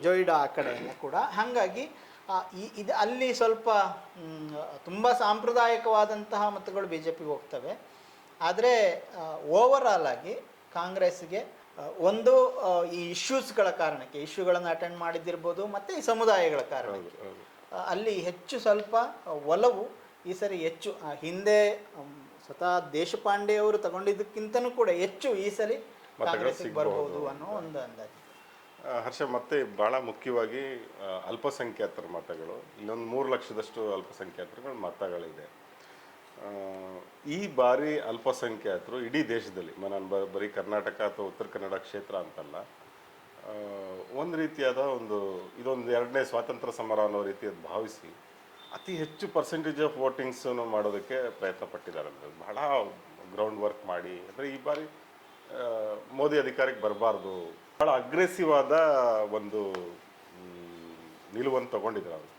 ಜೋಯಿಡಾ ಆ ಕಡೆ ಎಲ್ಲ ಕೂಡ. ಹಾಗಾಗಿ ಇದು ಅಲ್ಲಿ ಸ್ವಲ್ಪ ತುಂಬ ಸಾಂಪ್ರದಾಯಿಕವಾದಂತಹ ಮತಗಳು ಬಿ ಜೆ ಪಿಗೆ ಹೋಗ್ತವೆ. ಆದರೆ ಓವರಾಲ್ ಆಗಿ ಕಾಂಗ್ರೆಸ್ಗೆ ಒಂದು ಈ ಇಶ್ಯೂಸ್ಗಳ ಕಾರಣಕ್ಕೆ, ಇಶ್ಯೂಗಳನ್ನು ಅಟೆಂಡ್ ಮಾಡಿದ್ದಿರ್ಬೋದು, ಮತ್ತು ಈ ಸಮುದಾಯಗಳ ಕಾರಣಕ್ಕೆ ಅಲ್ಲಿ ಹೆಚ್ಚು ಸ್ವಲ್ಪ ಒಲವು ಈ ಸರಿ ಹೆಚ್ಚು. ಹಿಂದೆ ಸ್ವತಃ ದೇಶಪಾಂಡೆ ಅವರು ತಗೊಂಡಿದ್ದಕ್ಕಿಂತನೂ ಕೂಡ ಹೆಚ್ಚು ಈ ಸರಿ ಕಾಂಗ್ರೆಸ್ಸಿಗೆ ಬರ್ಬೋದು ಅನ್ನೋ ಒಂದು ಅಂದಾಜು. ಹರ್ಷ, ಮತ್ತೆ ಭಾಳ ಮುಖ್ಯವಾಗಿ ಅಲ್ಪಸಂಖ್ಯಾತರ ಮತಗಳು, ಇಲ್ಲೊಂದು 3 ಲಕ್ಷದಷ್ಟು ಅಲ್ಪಸಂಖ್ಯಾತರ ಮತಗಳಿದೆ. ಈ ಬಾರಿ ಅಲ್ಪಸಂಖ್ಯಾತರು ಇಡೀ ದೇಶದಲ್ಲಿ, ನಾನು ಬರೀ ಕರ್ನಾಟಕ ಅಥವಾ ಉತ್ತರ ಕನ್ನಡ ಕ್ಷೇತ್ರ ಅಂತಲ್ಲ, ಒಂದು ರೀತಿಯಾದ ಇದೊಂದು 2ನೇ ಸ್ವಾತಂತ್ರ್ಯ ಸಮರ ಅನ್ನೋ ರೀತಿಯಲ್ಲಿ ಭಾವಿಸಿ ಅತಿ ಹೆಚ್ಚು ಪರ್ಸೆಂಟೇಜ್ ಆಫ್ ವೋಟಿಂಗ್ಸನ್ನು ಮಾಡೋದಕ್ಕೆ ಪ್ರಯತ್ನ ಪಟ್ಟಿದ್ದಾರೆ. ಬಹಳ ಗ್ರೌಂಡ್ ವರ್ಕ್ ಮಾಡಿ, ಅಂದರೆ ಈ ಬಾರಿ ಮೋದಿ ಅಧಿಕಾರಕ್ಕೆ ಬರಬಾರ್ದು, ಭಾಳ ಅಗ್ರೆಸಿವ್ ಆದ ಒಂದು ನಿಲುವನ್ನು ತಗೊಂಡಿದ್ರು ಅವರು.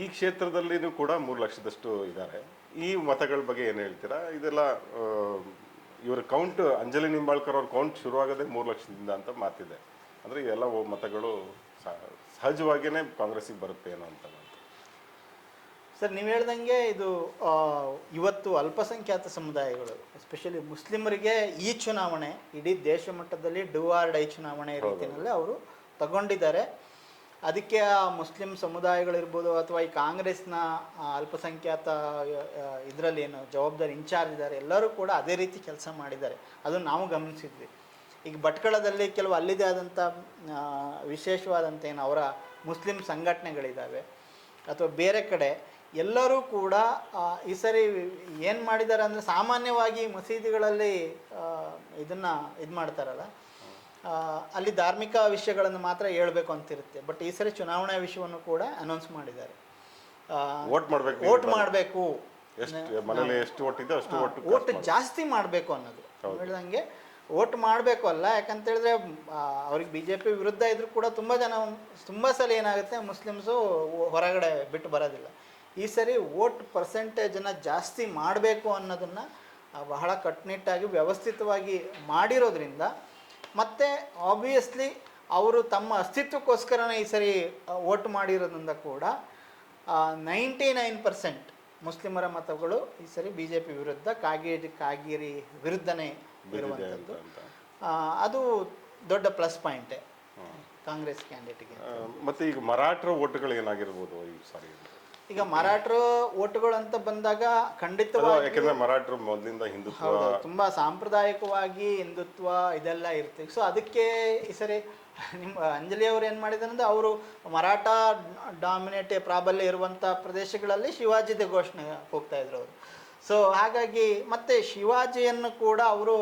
ಈ ಕ್ಷೇತ್ರದಲ್ಲಿನೂ ಕೂಡ 3 ಲಕ್ಷದಷ್ಟು ಇದ್ದಾರೆ. ಈ ಮತಗಳ ಬಗ್ಗೆ ಏನು ಹೇಳ್ತೀರಾ? ಇದೆಲ್ಲ ಇವರ ಕೌಂಟ್, ಅಂಜಲಿ ನಿಂಬಾಳ್ಕರ್ ಅವ್ರ ಕೌಂಟ್ ಶುರುವಾಗೋದೇ 3 ಲಕ್ಷದಿಂದ ಅಂತ ಮಾತಿದೆ. ಅಂದರೆ ಇವೆಲ್ಲ ಮತಗಳು ಸಹಜವಾಗಿಯೇ ಕಾಂಗ್ರೆಸ್ಸಿಗೆ ಬರುತ್ತೆ ಏನೋ ಅಂತ. ಸರ್, ನೀವು ಹೇಳ್ದಂಗೆ ಇದು ಇವತ್ತು ಅಲ್ಪಸಂಖ್ಯಾತ ಸಮುದಾಯಗಳು, ಎಸ್ಪೆಷಲಿ ಮುಸ್ಲಿಮರಿಗೆ ಈ ಚುನಾವಣೆ ಇಡೀ ದೇಶ ಮಟ್ಟದಲ್ಲಿ ಡೂ ಆರ್ ಡೈ ಚುನಾವಣೆ ರೀತಿಯಲ್ಲಿ ಅವರು ತಗೊಂಡಿದ್ದಾರೆ. ಅದಕ್ಕೆ ಮುಸ್ಲಿಂ ಸಮುದಾಯಗಳಿರ್ಬೋದು ಅಥವಾ ಈ ಕಾಂಗ್ರೆಸ್ನ ಅಲ್ಪಸಂಖ್ಯಾತ ಇದರಲ್ಲಿ ಏನು ಜವಾಬ್ದಾರಿ ಇನ್ಚಾರ್ಜ್ ಇದ್ದಾರೆ ಎಲ್ಲರೂ ಕೂಡ ಅದೇ ರೀತಿ ಕೆಲಸ ಮಾಡಿದ್ದಾರೆ. ಅದನ್ನು ನಾವು ಗಮನಿಸಿದ್ವಿ. ಈಗ ಭಟ್ಕಳದಲ್ಲಿ ಕೆಲವು ಅಲ್ಲಿದೆ ಆದಂಥ ವಿಶೇಷವಾದಂಥ ಏನು ಅವರ ಮುಸ್ಲಿಂ ಸಂಘಟನೆಗಳಿದ್ದಾವೆ ಅಥವಾ ಬೇರೆ ಕಡೆ ಎಲ್ಲರೂ ಕೂಡ ಈ ಸರಿ ಏನು ಮಾಡಿದ್ದಾರೆ ಅಂದರೆ, ಸಾಮಾನ್ಯವಾಗಿ ಮಸೀದಿಗಳಲ್ಲಿ ಇದನ್ನು ಇದು ಮಾಡ್ತಾರಲ್ಲ, ಅಲ್ಲಿ ಧಾರ್ಮಿಕ ವಿಷಯಗಳನ್ನು ಮಾತ್ರ ಹೇಳ್ಬೇಕು ಅಂತಿರುತ್ತೆ. ಬಟ್ ಈ ಸರಿ ಚುನಾವಣಾ ವಿಷಯವನ್ನು ಕೂಡ ಅನೌನ್ಸ್ ಮಾಡಿದ್ದಾರೆ. ವೋಟ್ ಮಾಡಬೇಕು, ವೋಟ್ ಜಾಸ್ತಿ ಮಾಡಬೇಕು ಅನ್ನೋದು ಹೇಳಿದಂಗೆ ವೋಟ್ ಮಾಡಬೇಕು ಅಲ್ಲ. ಯಾಕಂತೇಳಿದ್ರೆ ಅವ್ರಿಗೆ ಬಿ ಜೆ ಪಿ ವಿರುದ್ಧ ಇದ್ರೂ ಕೂಡ ತುಂಬ ಸಲ ಏನಾಗುತ್ತೆ, ಮುಸ್ಲಿಮ್ಸು ಹೊರಗಡೆ ಬಿಟ್ಟು ಬರೋದಿಲ್ಲ. ಈ ಸರಿ ವೋಟ್ ಪರ್ಸೆಂಟೇಜನ್ನು ಜಾಸ್ತಿ ಮಾಡಬೇಕು ಅನ್ನೋದನ್ನು ಬಹಳ ಕಟ್ಟುನಿಟ್ಟಾಗಿ ವ್ಯವಸ್ಥಿತವಾಗಿ ಮಾಡಿರೋದ್ರಿಂದ, ಮತ್ತು ಆಬ್ವಿಯಸ್ಲಿ ಅವರು ತಮ್ಮ ಅಸ್ತಿತ್ವಕ್ಕೋಸ್ಕರನೇ ಈ ಸರಿ ವೋಟ್ ಮಾಡಿರೋದ್ರಿಂದ ಕೂಡ 99% ಮುಸ್ಲಿಮರ ಮತಗಳು ಈ ಸರಿ BJP ವಿರುದ್ಧ ಕಾಗೇರಿ ವಿರುದ್ಧನೇ ಇರುವಂಥದ್ದು. ಅಂತ ಅದು ದೊಡ್ಡ ಪ್ಲಸ್ ಪಾಯಿಂಟೇ ಕಾಂಗ್ರೆಸ್ ಕ್ಯಾಂಡಿಡೇಟ್ಗೆ. ಮತ್ತೆ ಈಗ ಮರಾಠರ ಓಟ್ಗಳು ಏನಾಗಿರ್ಬೋದು ಈ ಸಾರಿ? ಈಗ ಮರಾಠರ ಓಟುಗಳು ಅಂತ ಬಂದಾಗ ಖಂಡಿತವಾಗಿ, ಯಾಕಂದ್ರೆ ಮರಾಠರು ಮೊದಲಿಂದ ಹಿಂದುತ್ವ, ತುಂಬಾ ಸಾಂಪ್ರದಾಯಿಕವಾಗಿ ಹಿಂದುತ್ವ ಇದೆಲ್ಲ ಇರ್ತೀವಿ. ಸೊ ಅದಕ್ಕೆ ಈ ಸರಿ ನಿಮ್ಮ ಅಂಜಲಿ ಅವರು ಏನು ಮಾಡಿದ್ದಾರೆ ಅಂದರೆ, ಅವರು ಮರಾಠ ಡಾಮಿನೇಟ್ ಪ್ರಾಬಲ್ಯ ಇರುವಂಥ ಪ್ರದೇಶಗಳಲ್ಲಿ ಶಿವಾಜಿದ ಘೋಷಣೆ ಹೋಗ್ತಾ ಇದ್ರು ಅವರು. ಸೊ ಹಾಗಾಗಿ ಮತ್ತೆ ಶಿವಾಜಿಯನ್ನು ಕೂಡ ಅವರು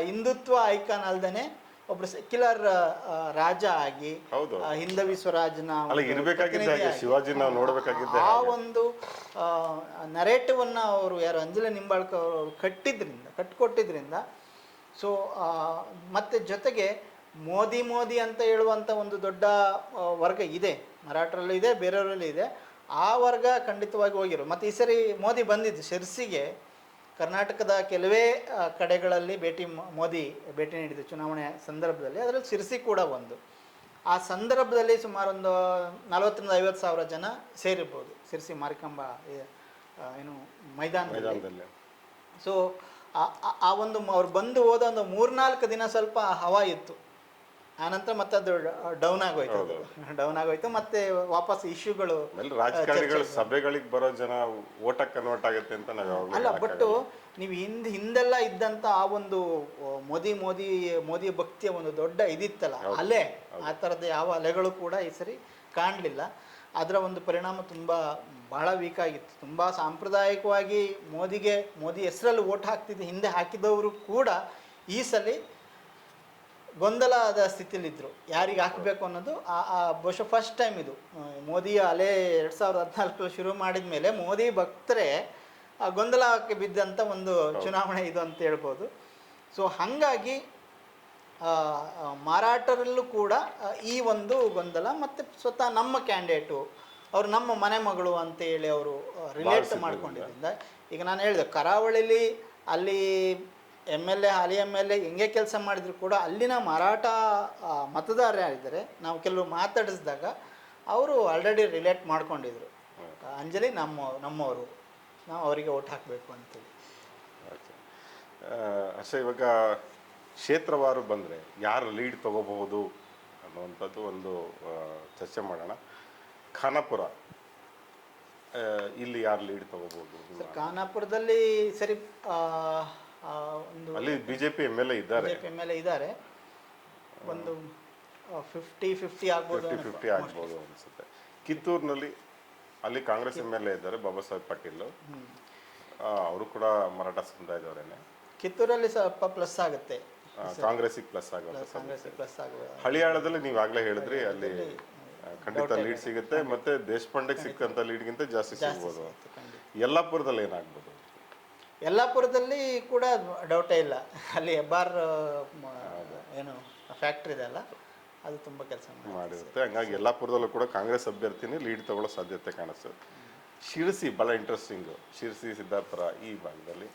ಹಿಂದುತ್ವ ಐಕಾನ್ ಅಲ್ದೇ ಒಬ್ರು ಸೆಕ್ಯುಲರ್ ರಾಜ ಆಗಿ ಹಿಂದವಿ ಸ್ವರಾಜ್ನ ಶಿವಾಜಿ ನಾವು ನೋಡಬೇಕಾಗಿದ್ದೆ ಆ ಒಂದು ನರೇಟಿವ್ ಅನ್ನ ಅವರು ಯಾರು ಅಂಜಲಿ ನಿಂಬಾಳ್ಕರ್ ಅವರು ಕಟ್ಟಿಕೊಟ್ಟಿದ್ರಿಂದ. ಸೊ ಮತ್ತೆ ಜೊತೆಗೆ ಮೋದಿ ಅಂತ ಹೇಳುವಂಥ ಒಂದು ದೊಡ್ಡ ವರ್ಗ ಇದೆ, ಮರಾಠರಲ್ಲೂ ಇದೆ, ಬೇರೆಯವರಲ್ಲೂ ಇದೆ. ಆ ವರ್ಗ ಖಂಡಿತವಾಗಿ ಹೋಗಿರೋ. ಮತ್ತು ಈ ಸರಿ ಮೋದಿ ಬಂದಿದ್ದು ಶಿರ್ಸಿಗೆ, ಕರ್ನಾಟಕದ ಕೆಲವೇ ಕಡೆಗಳಲ್ಲಿ ಮೋದಿ ಭೇಟಿ ನೀಡಿದ್ದು ಚುನಾವಣೆ ಸಂದರ್ಭದಲ್ಲಿ. ಅದರಲ್ಲಿ ಶಿರ್ಸಿ ಕೂಡ ಒಂದು. ಆ ಸಂದರ್ಭದಲ್ಲಿ ಸುಮಾರು ಒಂದು 40,000-50,000 ಜನ ಸೇರಿರ್ಬೋದು ಶಿರ್ಸಿ ಮಾರಿಕಾಂಬ ಏನು ಮೈದಾನದಲ್ಲಿ. ಸೊ ಆ ಒಂದು ಅವ್ರು ಬಂದು ಹೋದ ಒಂದು 3-4 ದಿನ ಸ್ವಲ್ಪ ಹವಾ ಇತ್ತು. ಆನಂತರ ಮತ್ತೆ ಅದು ಡೌನ್ ಆಗೋಯ್ತು. ಮತ್ತೆ ವಾಪಸ್ ಇಶ್ಯೂಗಳು, ರಾಜಕಾರಣಿಗಳು ಸಭೆಗಳಿಗೆ ಬರೋ ಜನ ಓಟ ಕನ್ವರ್ಟ್ ಆಗುತ್ತೆ ಅಂತ ಅಲ್ಲ. ಬಟ್ ನೀವು ಹಿಂದೆಲ್ಲ ಇದ್ದಂತ ಆ ಒಂದು ಮೋದಿ ಭಕ್ತಿಯ ಒಂದು ದೊಡ್ಡ ಇದಿತ್ತಲ್ಲ ಅಲೆ, ಆ ಥರದ ಯಾವ ಅಲೆಗಳು ಕೂಡ ಈ ಸರಿ ಕಾಣಲಿಲ್ಲ. ಅದರ ಒಂದು ಪರಿಣಾಮ ಬಹಳ ವೀಕ್ ಆಗಿತ್ತು. ತುಂಬ ಸಾಂಪ್ರದಾಯಿಕವಾಗಿ ಮೋದಿ ಹೆಸರಲ್ಲಿ ಓಟ್ ಹಿಂದೆ ಹಾಕಿದವರು ಕೂಡ ಈ ಸಲ ಗೊಂದಲದ ಸ್ಥಿತಿಲಿದ್ದರು, ಯಾರಿಗೆ ಹಾಕಬೇಕು ಅನ್ನೋದು. ಬಹುಶಃ ಫಸ್ಟ್ ಟೈಮ್ ಇದು ಮೋದಿಯ ಅಲೆ 2014 ಶುರು ಮಾಡಿದ ಮೇಲೆ ಮೋದಿ ಭಕ್ತರೇ ಗೊಂದಲಕ್ಕೆ ಬಿದ್ದಂಥ ಒಂದು ಚುನಾವಣೆ ಇದು ಅಂತ ಹೇಳ್ಬೋದು. ಸೊ ಹಾಗಾಗಿ ಮರಾಠರಲ್ಲೂ ಕೂಡ ಈ ಒಂದು ಗೊಂದಲ. ಮತ್ತು ಸ್ವತಃ ನಮ್ಮ ಕ್ಯಾಂಡಿಡೇಟು ಅವರು ನಮ್ಮ ಮನೆ ಮಗಳು ಅಂತೇಳಿ ಅವರು ರಿಲೇಟ್ ಮಾಡ್ಕೊಂಡಿದ್ದರಿಂದ, ಈಗ ನಾನು ಹೇಳಿದೆ ಕರಾವಳಿಲಿ ಅಲ್ಲಿ ಹಾಲಿ MLA ಹೆಂಗೆ ಕೆಲಸ ಮಾಡಿದ್ರು ಕೂಡ ಅಲ್ಲಿನ ಮರಾಠ ಮತದಾರ ಯಾರಿದ್ದಾರೆ ನಾವು ಕೆಲವು ಮಾತಾಡಿಸಿದಾಗ ಅವರು ಆಲ್ರೆಡಿ ರಿಲೇಟ್ ಮಾಡ್ಕೊಂಡಿದ್ರು, ಅಂಜಲಿ ನಮ್ಮವರು, ನಾವು ಅವರಿಗೆ ಓಟ್ ಹಾಕಬೇಕು ಅಂತೇಳಿ. ಅಷ್ಟೇ. ಇವಾಗ ಕ್ಷೇತ್ರವಾರು ಬಂದರೆ ಯಾರು ಲೀಡ್ ತಗೋಬಹುದು ಅನ್ನುವಂಥದ್ದು ಒಂದು ಚರ್ಚೆ ಮಾಡೋಣ. ಖಾನಾಪುರ, ಇಲ್ಲಿ ಯಾರು ಲೀಡ್ ತಗೋಬಹುದು? ಖಾನಾಪುರದಲ್ಲಿ ಸರಿ ಅಲ್ಲಿ BJP MLA ಇದ್ದಾರೆ. ಒಂದು 50-50 ಆಗ್ಬೋದು ಅನಿಸುತ್ತೆ. ಕಿತ್ತೂರಿನಲ್ಲಿ ಅಲ್ಲಿ ಕಾಂಗ್ರೆಸ್ MLA ಇದ್ದಾರೆ, ಬಾಬಾ ಸಾಹೇಬ್ ಪಾಟೀಲ್. ಅವರು ಕೂಡ ಮರಾಠ ಸಮುದಾಯದವರೇನೆ. ಕಿತ್ತೂರಲ್ಲಿ ಸ್ವಲ್ಪ ಪ್ಲಸ್ ಆಗುತ್ತೆ, ಕಾಂಗ್ರೆಸ್ಸಿಗೆ ಪ್ಲಸ್ ಆಗುತ್ತೆ. ಹಳಿಯಾಳದಲ್ಲಿ ನೀವು ಆಗ್ಲೇ ಹೇಳಿದ್ರಿ, ಅಲ್ಲಿ ಖಂಡಿತ ಲೀಡ್ ಸಿಗುತ್ತೆ. ಮತ್ತೆ ದೇಶಪಾಂಡೆಗೆ ಸಿಕ್ಕಂತ ಲೀಡ್ಗಿಂತ ಜಾಸ್ತಿ ಸಿಗ್ಬೋದು. ಯಲ್ಲಾಪುರದಲ್ಲಿ ಏನಾಗ್ಬೋದು? ಯಲ್ಲಾಪುರದಲ್ಲಿ ಕೂಡ ಡೌಟೇ ಇಲ್ಲ, ಅಲ್ಲಿ ಹೆಬ್ಬಾರ್ ಏನು ಫ್ಯಾಕ್ಟ್ರಿ ಇದೆ ಅಲ್ಲ, ಅದು ತುಂಬ ಕೆಲಸ ಮಾಡಿರುತ್ತೆ. ಹಂಗಾಗಿ ಯಲ್ಲಾಪುರದಲ್ಲೂ ಕೂಡ ಕಾಂಗ್ರೆಸ್ ಅಭ್ಯರ್ಥಿನೇ ಲೀಡ್ ತಗೊಳ್ಳೋ ಸಾಧ್ಯತೆ ಕಾಣಿಸ್ತದೆ. ಶಿರಸಿ ಭಾಳ ಇಂಟ್ರೆಸ್ಟಿಂಗು. ಶಿರಸಿ ಸಿದ್ದಾಪುರ ಈ ಭಾಗದಲ್ಲಿ,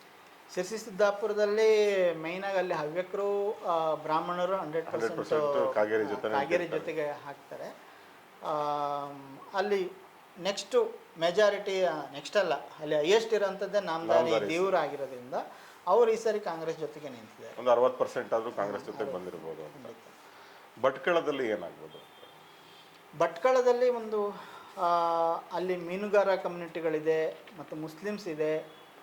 ಶಿರಸಿ ಸಿದ್ದಾಪುರದಲ್ಲಿ ಮೈನಾಗಿ ಅಲ್ಲಿ ಹವ್ಯಕರು ಬ್ರಾಹ್ಮಣರು 100% ಕಾಗೇರಿ ಜೊತೆಗೆ ಹಾಕ್ತಾರೆ. ಅಲ್ಲಿ ನೆಕ್ಸ್ಟು ಮೆಜಾರಿಟಿ ನೆಕ್ಸ್ಟ್ ಅಲ್ಲ, ಅಲ್ಲಿ ಹೈಯೆಸ್ಟ್ ಇರೋಂಥದ್ದೇ ನಾಮದಾರಿ ದೇವ್ರು ಆಗಿರೋದ್ರಿಂದ ಅವರು ಈ ಸರಿ ಕಾಂಗ್ರೆಸ್ ಜೊತೆಗೆ ನಿಂತಿದ್ದಾರೆ. ಒಂದು 60% ಆದರೂ ಕಾಂಗ್ರೆಸ್ ಜೊತೆಗೆ ಬಂದಿರ್ಬೋದು ಅಂತ. ಭಟ್ಕಳದಲ್ಲಿ ಏನಾಗ್ಬೋದು? ಭಟ್ಕಳದಲ್ಲಿ ಒಂದು ಅಲ್ಲಿ ಮೀನುಗಾರ ಕಮ್ಯುನಿಟಿಗಳಿದೆ ಮತ್ತು ಮುಸ್ಲಿಮ್ಸ್ ಇದೆ,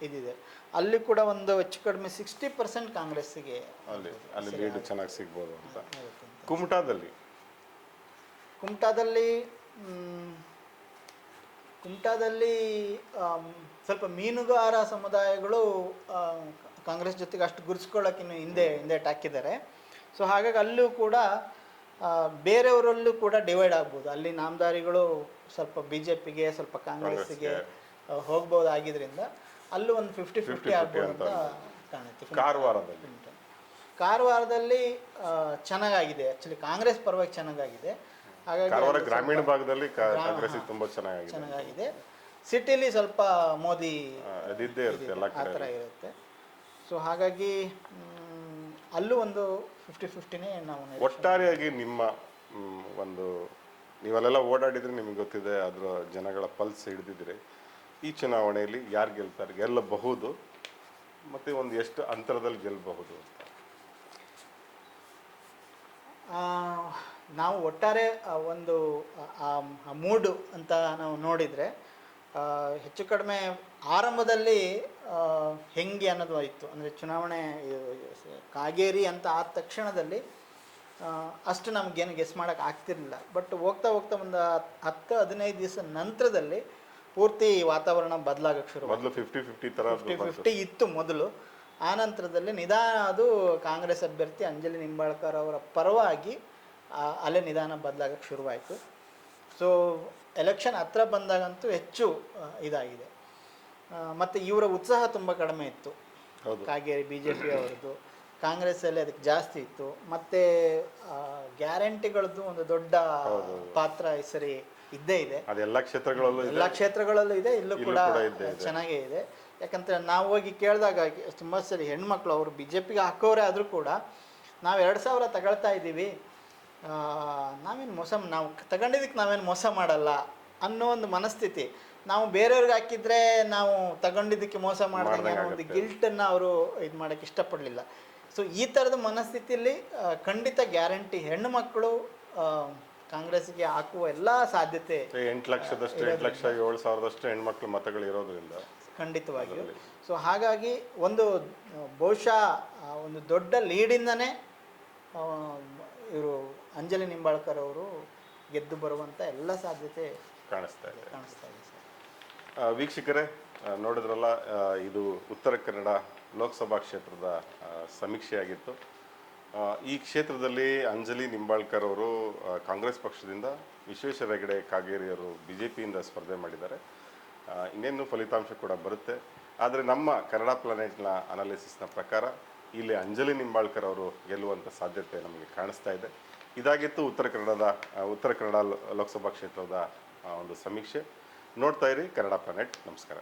ಇದಿದೆ. ಅಲ್ಲಿ ಕೂಡ ಒಂದು ಹೆಚ್ಚು ಕಡಿಮೆ 60% ಕಾಂಗ್ರೆಸ್ಸಿಗೆ ಅಲ್ಲಿ ಲೀಡ್ ಚೆನ್ನಾಗಿ ಸಿಗ್ಬೋದು ಅಂತ. ಕುಮಟಾದಲ್ಲಿ ಸ್ವಲ್ಪ ಮೀನುಗಾರ ಸಮುದಾಯಗಳು ಕಾಂಗ್ರೆಸ್ ಜೊತೆಗೆ ಅಷ್ಟು ಗುರುಸ್ಕೊಳ್ಳೋಕೆ ಇನ್ನು ಹಿಂದೆ ಹಾಕಿದ್ದಾರೆ. ಸೊ ಹಾಗಾಗಿ ಅಲ್ಲೂ ಕೂಡ ಬೇರೆಯವರಲ್ಲೂ ಕೂಡ ಡಿವೈಡ್ ಆಗ್ಬೋದು. ಅಲ್ಲಿ ನಾಮದಾರಿಗಳು ಸ್ವಲ್ಪ BJPಗೆ ಸ್ವಲ್ಪ ಕಾಂಗ್ರೆಸ್ಸಿಗೆ ಹೋಗ್ಬೋದಾಗಿದ್ದರಿಂದ ಅಲ್ಲೂ ಒಂದು 50-50 ಆಗ್ಬೋದು ಅಂತ ಕಾಣುತ್ತೆ. ಕಾರವಾರದಲ್ಲಿ ಚೆನ್ನಾಗಿದೆ, ಆ್ಯಕ್ಚುಲಿ ಕಾಂಗ್ರೆಸ್ ಪರವಾಗಿ ಚೆನ್ನಾಗಿದೆ. ಹಾಗಾಗಿ ಗ್ರಾಮೀಣ ಭಾಗದಲ್ಲಿ ತುಂಬಾ ಚೆನ್ನಾಗಿದೆ. ಸಿಟಿಲಿ ಸ್ವಲ್ಪ ಮೋದಿ ಆ ಥರ ಇರುತ್ತೆ. ಸೊ ಹಾಗಾಗಿ ಅಲ್ಲೂ ಒಂದು 50-50ನೇ ನಾವು. ಒಟ್ಟಾರೆಯಾಗಿ ನಿಮ್ಮ ಒಂದು ನೀವಲ್ಲೆಲ್ಲ ಓಡಾಡಿದ್ರೆ ನಿಮಗೆ ಗೊತ್ತಿದೆ, ಅದರ ಜನಗಳ ಪಲ್ಸ್ ಹಿಡಿದಿದ್ರಿ. ಈ ಚುನಾವಣೆಯಲ್ಲಿ ಯಾರು ಗೆಲ್ತಾರೆ, ಗೆಲ್ಲಬಹುದು, ಮತ್ತು ಒಂದು ಎಷ್ಟು ಅಂತರದಲ್ಲಿ ಗೆಲ್ಲಬಹುದು ಅಂತ? ಆ, ನಾವು ಒಟ್ಟಾರೆ ಒಂದು ಮೂಡು ಅಂತ ನಾವು ನೋಡಿದರೆ ಹೆಚ್ಚು ಕಡಿಮೆ ಆರಂಭದಲ್ಲಿ ಹೆಂಗೆ ಅನ್ನೋದು ಇತ್ತು. ಅಂದರೆ ಚುನಾವಣೆ ಕಾಗೇರಿ ಅಂತ ಆದ ತಕ್ಷಣದಲ್ಲಿ ಅಷ್ಟು ನಮಗೇನು ಗೆಸ್ ಮಾಡೋಕೆ ಆಗ್ತಿರ್ಲಿಲ್ಲ. ಬಟ್ ಹೋಗ್ತಾ ಹೋಗ್ತಾ ಒಂದು 10-15 ದಿವಸ ನಂತರದಲ್ಲಿ ಪೂರ್ತಿ ವಾತಾವರಣ ಬದಲಾಗಕ್ಕೆ ಶುರು. ಮೊದಲು 50-50 ಥರ 50-50 ಇತ್ತು ಮೊದಲು. ಆ ನಂತರದಲ್ಲಿ ನಿಧಾನ ಅದು ಕಾಂಗ್ರೆಸ್ ಅಭ್ಯರ್ಥಿ ಅಂಜಲಿ ನಿಂಬಾಳ್ಕರ್ ಅವರ ಪರವಾಗಿ ಅಲ್ಲೇ ನಿಧಾನ ಬದಲಾಗಕ್ಕೆ ಶುರುವಾಯಿತು. ಸೊ ಎಲೆಕ್ಷನ್ ಹತ್ರ ಬಂದಾಗಂತೂ ಹೆಚ್ಚು ಇದಾಗಿದೆ. ಮತ್ತು ಇವರ ಉತ್ಸಾಹ ತುಂಬ ಕಡಿಮೆ ಇತ್ತು. ಕಾಗೇರಿ ಬಿ ಜೆ ಪಿ ಅವರದ್ದು, ಕಾಂಗ್ರೆಸ್ಸಲ್ಲಿ ಅದಕ್ಕೆ ಜಾಸ್ತಿ ಇತ್ತು. ಮತ್ತು ಗ್ಯಾರಂಟಿಗಳದ್ದು ಒಂದು ದೊಡ್ಡ ಪಾತ್ರ ಈ ಸರಿ ಇದ್ದೇ ಇದೆ. ಎಲ್ಲ ಕ್ಷೇತ್ರಗಳಲ್ಲೂ ಇದೆ, ಇಲ್ಲೂ ಕೂಡ ಚೆನ್ನಾಗೇ ಇದೆ. ಯಾಕಂದರೆ ನಾವು ಹೋಗಿ ಕೇಳಿದಾಗ ತುಂಬ ಸರಿ ಹೆಣ್ಮಕ್ಳು ಅವರು ಬಿ ಜೆ ಪಿಗೆ ಹಾಕೋರೇ ಆದರೂ ಕೂಡ ನಾವು 2,000 ತಗೊಳ್ತಾ ಇದ್ದೀವಿ, ನಾವು ತಗೊಂಡಿದ್ದಕ್ಕೆ ನಾವೇನು ಮೋಸ ಮಾಡಲ್ಲ ಅನ್ನೋ ಒಂದು ಮನಸ್ಥಿತಿ. ನಾವು ಬೇರೆಯವ್ರಿಗೆ ಹಾಕಿದರೆ ನಾವು ತಗೊಂಡಿದ್ದಕ್ಕೆ ಮೋಸ ಮಾಡಿದಂಗೆ ಅನ್ನೋ ಒಂದು ಗಿಲ್ಟನ್ನು ಅವರು ಇದು ಮಾಡೋಕ್ಕೆ ಇಷ್ಟಪಡಲಿಲ್ಲ. ಸೊ ಈ ಥರದ ಮನಸ್ಥಿತಿಯಲ್ಲಿ ಖಂಡಿತ ಗ್ಯಾರಂಟಿ ಹೆಣ್ಣು ಮಕ್ಕಳು ಕಾಂಗ್ರೆಸ್ಗೆ ಹಾಕುವ ಎಲ್ಲ ಸಾಧ್ಯತೆ 8,7,000 ಹೆಣ್ಮಕ್ಳು ಮತಗಳು ಇರೋದ್ರಿಂದ ಖಂಡಿತವಾಗಿಯೂ. ಸೊ ಹಾಗಾಗಿ ಒಂದು ಬಹುಶಃ ಒಂದು ದೊಡ್ಡ ಲೀಡಿಂದನೇ ಇವರು ಅಂಜಲಿ ನಿಂಬಾಳ್ಕರ್ ಅವರು ಗೆದ್ದು ಬರುವಂಥ ಎಲ್ಲ ಸಾಧ್ಯತೆ ಕಾಣಿಸ್ತಾ ಇದೆ ಸರ್. ವೀಕ್ಷಕರೇ, ನೋಡಿದ್ರಲ್ಲ, ಇದು ಉತ್ತರ ಕನ್ನಡ ಲೋಕಸಭಾ ಕ್ಷೇತ್ರದ ಸಮೀಕ್ಷೆಯಾಗಿತ್ತು. ಈ ಕ್ಷೇತ್ರದಲ್ಲಿ ಅಂಜಲಿ ನಿಂಬಾಳ್ಕರ್ ಅವರು ಕಾಂಗ್ರೆಸ್ ಪಕ್ಷದಿಂದ, ವಿಶ್ವೇಶ್ವರ ಹೆಗಡೆ ಕಾಗೇರಿಯವರು BJPಯಿಂದ ಸ್ಪರ್ಧೆ ಮಾಡಿದ್ದಾರೆ. ಇನ್ನೇನು ಫಲಿತಾಂಶ ಕೂಡ ಬರುತ್ತೆ. ಆದರೆ ನಮ್ಮ ಕನ್ನಡ ಪ್ಲಾನೆಟ್ನ ಅನಾಲಿಸಿಸ್ನ ಪ್ರಕಾರ ಇಲ್ಲಿ ಅಂಜಲಿ ನಿಂಬಾಳ್ಕರ್ ಅವರು ಗೆಲ್ಲುವಂಥ ಸಾಧ್ಯತೆ ನಮಗೆ ಕಾಣಿಸ್ತಾ ಇದೆ. ಇದಾಗಿತ್ತು ಉತ್ತರ ಕನ್ನಡ ಲೋಕಸಭಾ ಕ್ಷೇತ್ರದ ಒಂದು ಸಮೀಕ್ಷೆ. ನೋಡ್ತಾ ಇರಿ ಕನ್ನಡ ಪ್ಲಾನೆಟ್. ನಮಸ್ಕಾರ.